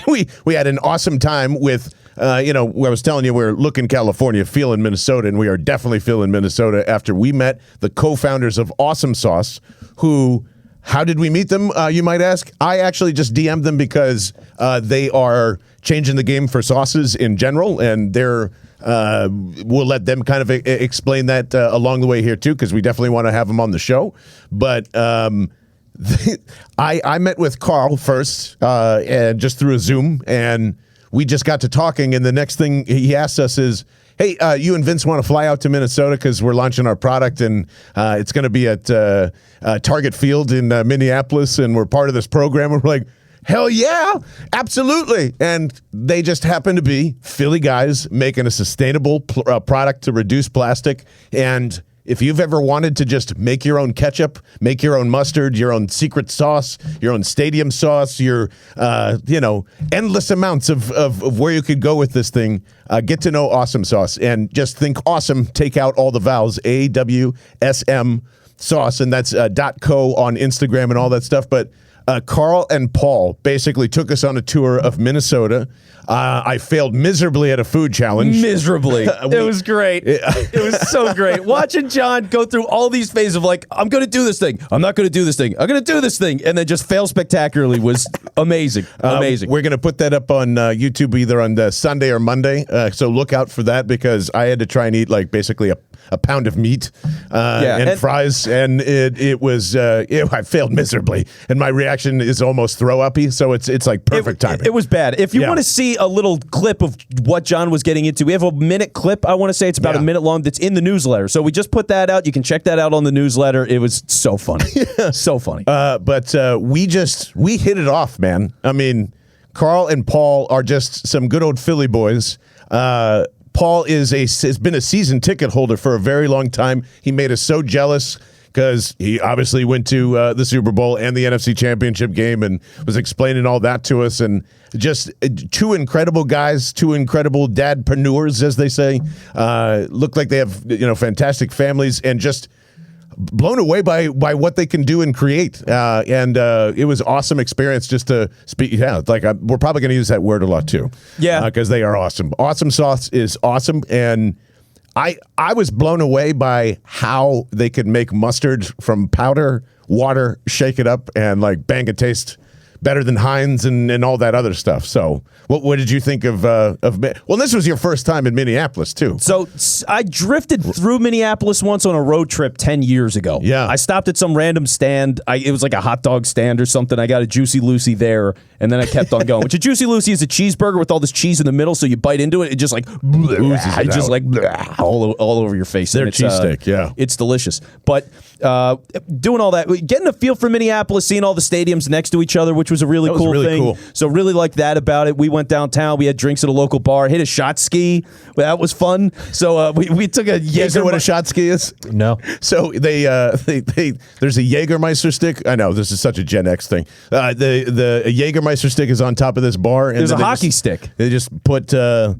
Speaker 2: had an awesome time with. I was telling you we're looking California, feeling Minnesota, and we are definitely feeling Minnesota after we met the co-founders of Awesome Sauce, who. How did we meet them, you might ask? I actually just DM'd them because they are changing the game for sauces in general, and we'll let them kind of explain that along the way here, too, because we definitely want to have them on the show. But I met with Carl first, and just through a Zoom, and we just got to talking, and the next thing he asked us is, hey, you and Vince want to fly out to Minnesota because we're launching our product, and it's going to be at Target Field in Minneapolis, and we're part of this program. And we're like, hell yeah, absolutely. And they just happen to be Philly guys making a sustainable product to reduce plastic. And if you've ever wanted to just make your own ketchup, make your own mustard, your own secret sauce, your own stadium sauce, your, endless amounts of where you could go with this thing, get to know Awesome Sauce. And just think awesome, take out all the vowels, AWSM sauce, and that's .co on Instagram and all that stuff. But Carl and Paul basically took us on a tour of Minnesota. I failed miserably at a food challenge.
Speaker 1: Miserably. It was great. It was so great. Watching John go through all these phases of like, I'm going to do this thing. I'm not going to do this thing. I'm going to do this thing. And then just fail spectacularly was amazing. Amazing.
Speaker 2: We're going to put that up on YouTube either on the Sunday or Monday. So look out for that because I had to try and eat like basically a pound of meat and fries. And it was, I failed miserably. And my reaction is almost throw-uppy. So it's like perfect timing.
Speaker 1: It was bad. If you want to see a little clip of what John was getting into, we have a minute clip, I want to say. It's about a minute long that's in the newsletter. So we just put that out. You can check that out on the newsletter. It was so funny. So funny.
Speaker 2: But we hit it off, man. I mean, Carl and Paul are just some good old Philly boys. Paul has been a season ticket holder for a very long time. He made us so jealous because he obviously went to the Super Bowl and the NFC Championship game and was explaining all that to us. And just two incredible guys, two incredible dadpreneurs, as they say. Look like they have fantastic families and just blown away by what they can do and create. And it was awesome experience just to speak. Yeah, we're probably going to use that word a lot too.
Speaker 1: Yeah.
Speaker 2: Because they are awesome. Awesome Sauce is awesome. And I was blown away by how they could make mustard from powder, water, shake it up, and like bang, it tastes better than Heinz and all that other stuff. So what did you think of well, this was your first time in Minneapolis too.
Speaker 1: So I drifted through Minneapolis once on a road trip 10 years ago.
Speaker 2: Yeah.
Speaker 1: I stopped at some random stand. It was like a hot dog stand or something. I got a Juicy Lucy there, and then I kept on going. Which a Juicy Lucy is a cheeseburger with all this cheese in the middle, so you bite into it, it just like all over your face.
Speaker 2: Their cheesesteak, yeah.
Speaker 1: It's delicious. But doing all that, getting a feel for Minneapolis, seeing all the stadiums next to each other, which was a really cool thing.
Speaker 2: Cool.
Speaker 1: So really liked that about it. We went downtown. We had drinks at a local bar. Hit a shot ski. That was fun. So we took a Jaeger.
Speaker 2: You know what a shot ski is?
Speaker 3: No.
Speaker 2: So they there's a Jägermeister stick. I know this is such a Gen X thing. The Jägermeister stick is on top of this bar. And
Speaker 1: there's a hockey stick.
Speaker 2: They just put the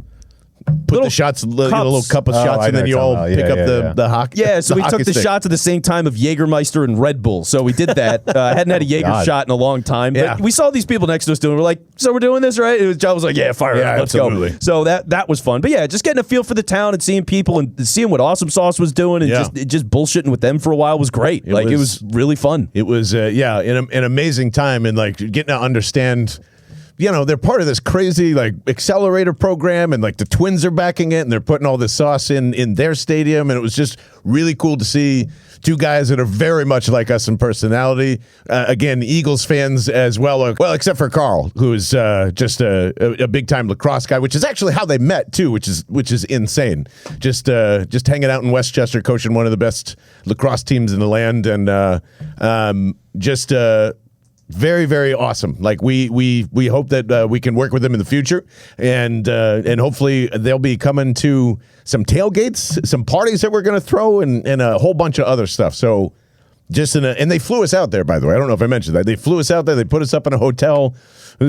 Speaker 2: shots, a little cup of shots, and then you all pick up the hockey.
Speaker 1: Yeah, so we took the
Speaker 2: stick.
Speaker 1: shots at the same time of Jägermeister and Red Bull. So we did that. I hadn't had a Jaeger shot in a long time. But we saw these people next to us doing it. We're like, so we're doing this, right? John was like, yeah, fire it up, let's
Speaker 2: absolutely.
Speaker 1: go. So that was fun. But yeah, just getting a feel for the town and seeing people and seeing what Awesome Sauce was doing and just bullshitting with them for a while was great. It was really fun.
Speaker 2: It was, an amazing time and like getting to understand. They're part of this crazy like accelerator program, and like the Twins are backing it, and they're putting all this sauce in their stadium, and it was just really cool to see two guys that are very much like us in personality. Again, Eagles fans as well. Well, except for Carl, who is just a big time lacrosse guy, which is actually how they met too, which is insane. Just hanging out in Westchester, coaching one of the best lacrosse teams in the land, and very, very awesome. Like we hope that we can work with them in the future, and hopefully they'll be coming to some tailgates, some parties that we're going to throw, and a whole bunch of other stuff. So and they flew us out there, by the way. I don't know if I mentioned that. They flew us out there. They put us up in a hotel. It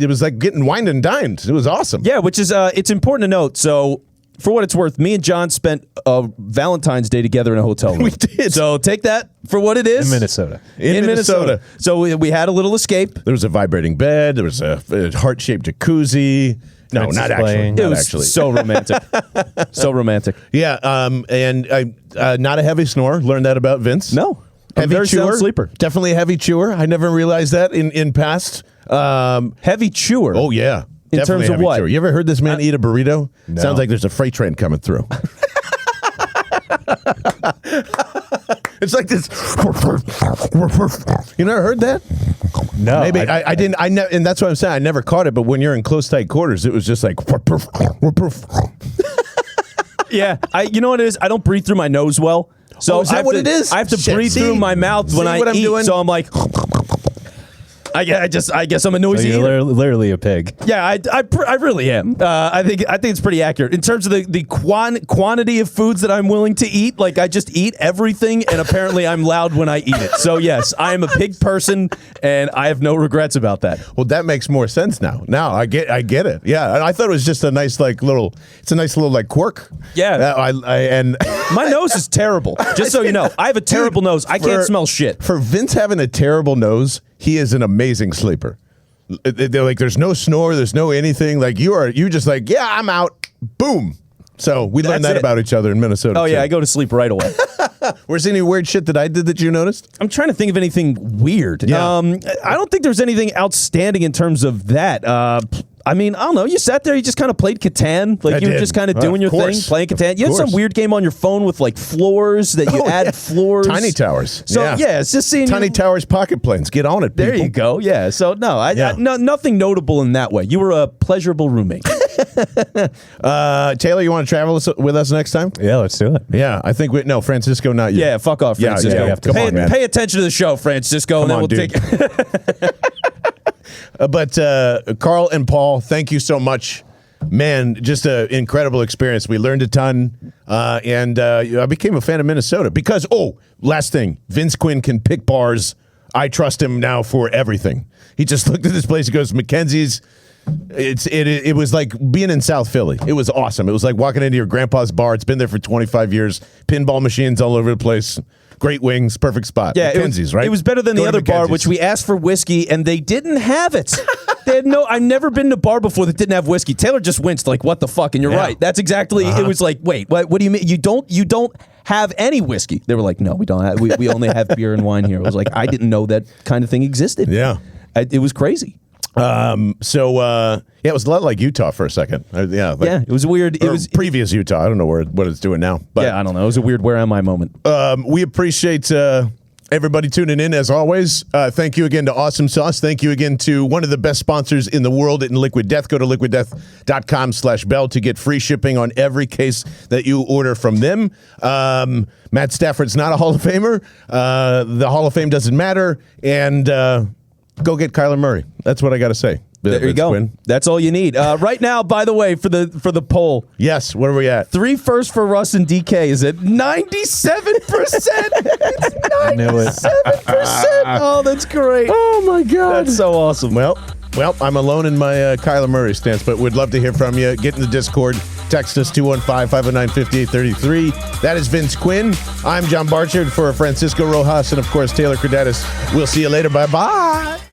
Speaker 2: was like getting wined and dined. It was awesome.
Speaker 1: Yeah, which is it's important to note. So for what it's worth, me and John spent Valentine's Day together in a hotel room.
Speaker 2: We did.
Speaker 1: So take that for what it is.
Speaker 3: In Minnesota.
Speaker 1: In Minnesota. So we had a little escape.
Speaker 2: There was a vibrating bed. There was a heart-shaped jacuzzi. No,
Speaker 3: Princess
Speaker 2: not actually.
Speaker 3: playing.
Speaker 2: Not
Speaker 1: It was
Speaker 2: actually.
Speaker 1: so romantic. So romantic.
Speaker 2: Yeah, and I not a heavy snorer. Learned that about Vince.
Speaker 1: No. A
Speaker 2: Heavy
Speaker 1: very sound
Speaker 2: chewer.
Speaker 1: sleeper.
Speaker 2: Definitely a heavy chewer. I never realized that in past.
Speaker 1: Heavy chewer.
Speaker 2: Oh, yeah.
Speaker 1: In
Speaker 2: Definitely
Speaker 1: terms of
Speaker 2: heavy
Speaker 1: what?
Speaker 2: chewer. You ever heard this man eat a burrito?
Speaker 3: No.
Speaker 2: Sounds like there's a freight train coming through. It's like this. You never heard that?
Speaker 3: No.
Speaker 2: Maybe I didn't. And that's what I'm saying. I never caught it. But when you're in close, tight quarters, it was just like.
Speaker 1: Yeah. You know what it is? I don't breathe through my nose well. So
Speaker 2: is that what it is?
Speaker 1: I have to
Speaker 2: Shit,
Speaker 1: breathe
Speaker 2: see?
Speaker 1: through my mouth when
Speaker 2: See
Speaker 1: I
Speaker 2: what I'm
Speaker 1: eat.
Speaker 2: doing?
Speaker 1: So I'm like, I guess I'm a
Speaker 3: So
Speaker 1: noisy eater.
Speaker 3: you're literally a pig.
Speaker 1: Yeah, I really am. I think it's pretty accurate in terms of the quantity of foods that I'm willing to eat. Like I just eat everything, and apparently I'm loud when I eat it. So yes, I am a pig person, and I have no regrets about that.
Speaker 2: Well, that makes more sense now. Now I get it. Yeah, and I thought it was just a nice little. It's a nice little quirk.
Speaker 1: Yeah.
Speaker 2: And
Speaker 1: My nose is terrible. Just so you know, I have a terrible nose. I can't smell shit.
Speaker 2: For Vince having a terrible nose, he is an amazing sleeper. They're like, there's no snore, there's no anything. Like you just like, yeah, I'm out. Boom. So we learned
Speaker 1: That's
Speaker 2: that
Speaker 1: it.
Speaker 2: about each other in Minnesota.
Speaker 1: Oh yeah,
Speaker 2: too.
Speaker 1: I go to sleep right away.
Speaker 2: Was any weird shit that I did that you noticed?
Speaker 1: I'm trying to think of anything weird.
Speaker 2: Yeah.
Speaker 1: I don't think there's anything outstanding in terms of that. I mean, I don't know. You sat there, you just kind of played Catan. Like
Speaker 2: I
Speaker 1: you were
Speaker 2: did.
Speaker 1: just kind of
Speaker 2: Of
Speaker 1: doing your
Speaker 2: course.
Speaker 1: thing, playing Catan.
Speaker 2: Of
Speaker 1: You had some
Speaker 2: course.
Speaker 1: weird game on your phone with like floors that you add floors.
Speaker 2: Tiny towers.
Speaker 1: So yeah, it's just seeing
Speaker 2: Tiny
Speaker 1: you-
Speaker 2: towers pocket planes. Get on it, people.
Speaker 1: There you go. Yeah. So no,
Speaker 2: Yeah.
Speaker 1: nothing notable in that way. You were a pleasurable roommate.
Speaker 2: Taylor, you want to travel with us next time?
Speaker 3: Yeah, let's do it.
Speaker 2: Yeah, I think no, Francisco, not you.
Speaker 1: Yeah, fuck off,
Speaker 2: Yeah,
Speaker 1: Francisco.
Speaker 2: yeah, you have to. Come on, man.
Speaker 1: Pay attention to the show, Francisco, and then
Speaker 2: on,
Speaker 1: we'll
Speaker 2: dude.
Speaker 1: take.
Speaker 2: But Carl and Paul, thank you so much. Man, just an incredible experience. We learned a ton, and I became a fan of Minnesota because, last thing, Vince Quinn can pick bars. I trust him now for everything. He just looked at this place. He goes, Mackenzie's. It was like being in South Philly. It was awesome. It was like walking into your grandpa's bar. It's been there for 25 years. Pinball machines all over the place. Great wings, perfect spot.
Speaker 1: Yeah,
Speaker 2: Mackenzie's, right?
Speaker 1: It was better than
Speaker 2: Go
Speaker 1: the
Speaker 2: to
Speaker 1: other bar,
Speaker 2: Mackenzie's.
Speaker 1: which we asked for whiskey, and they didn't have it. They had I've never been to a bar before that didn't have whiskey. Taylor just winced, like, what the fuck? And you're
Speaker 2: Yeah.
Speaker 1: right. That's exactly. It was like, wait, what do you mean? You don't have any whiskey? They were like, no, we don't have. We only have beer and wine here. I was like, I didn't know that kind of thing existed.
Speaker 2: Yeah.
Speaker 1: It was crazy.
Speaker 2: It was a lot like Utah for a second.
Speaker 1: Yeah, it was weird. It
Speaker 2: Or
Speaker 1: was
Speaker 2: previous Utah. I don't know what it's doing now. But
Speaker 1: yeah, I don't know. It was a weird where am I moment.
Speaker 2: we appreciate everybody tuning in as always. Thank you again to Awesome Sauce. Thank you again to one of the best sponsors in the world in Liquid Death. Go to liquiddeath.com/bell to get free shipping on every case that you order from them. Matt Stafford's not a Hall of Famer. The Hall of Fame doesn't matter. And go get Kyler Murray. That's what I got to say.
Speaker 1: There you go.
Speaker 2: Quinn.
Speaker 1: That's all you need. Right now, by the way, for the poll,
Speaker 2: Yes. What are we at?
Speaker 1: 3 first for Russ and DK is at 97%. It's 97%. Oh, that's great.
Speaker 2: Oh, my God.
Speaker 1: That's so awesome.
Speaker 2: Well, I'm alone in my Kyler Murray stance, but we'd love to hear from you. Get in the Discord. Text us 215-509-5833. That is Vince Quinn. I'm John Barchard for Francisco Rojas and, of course, Taylor Credatis. We'll see you later. Bye-bye.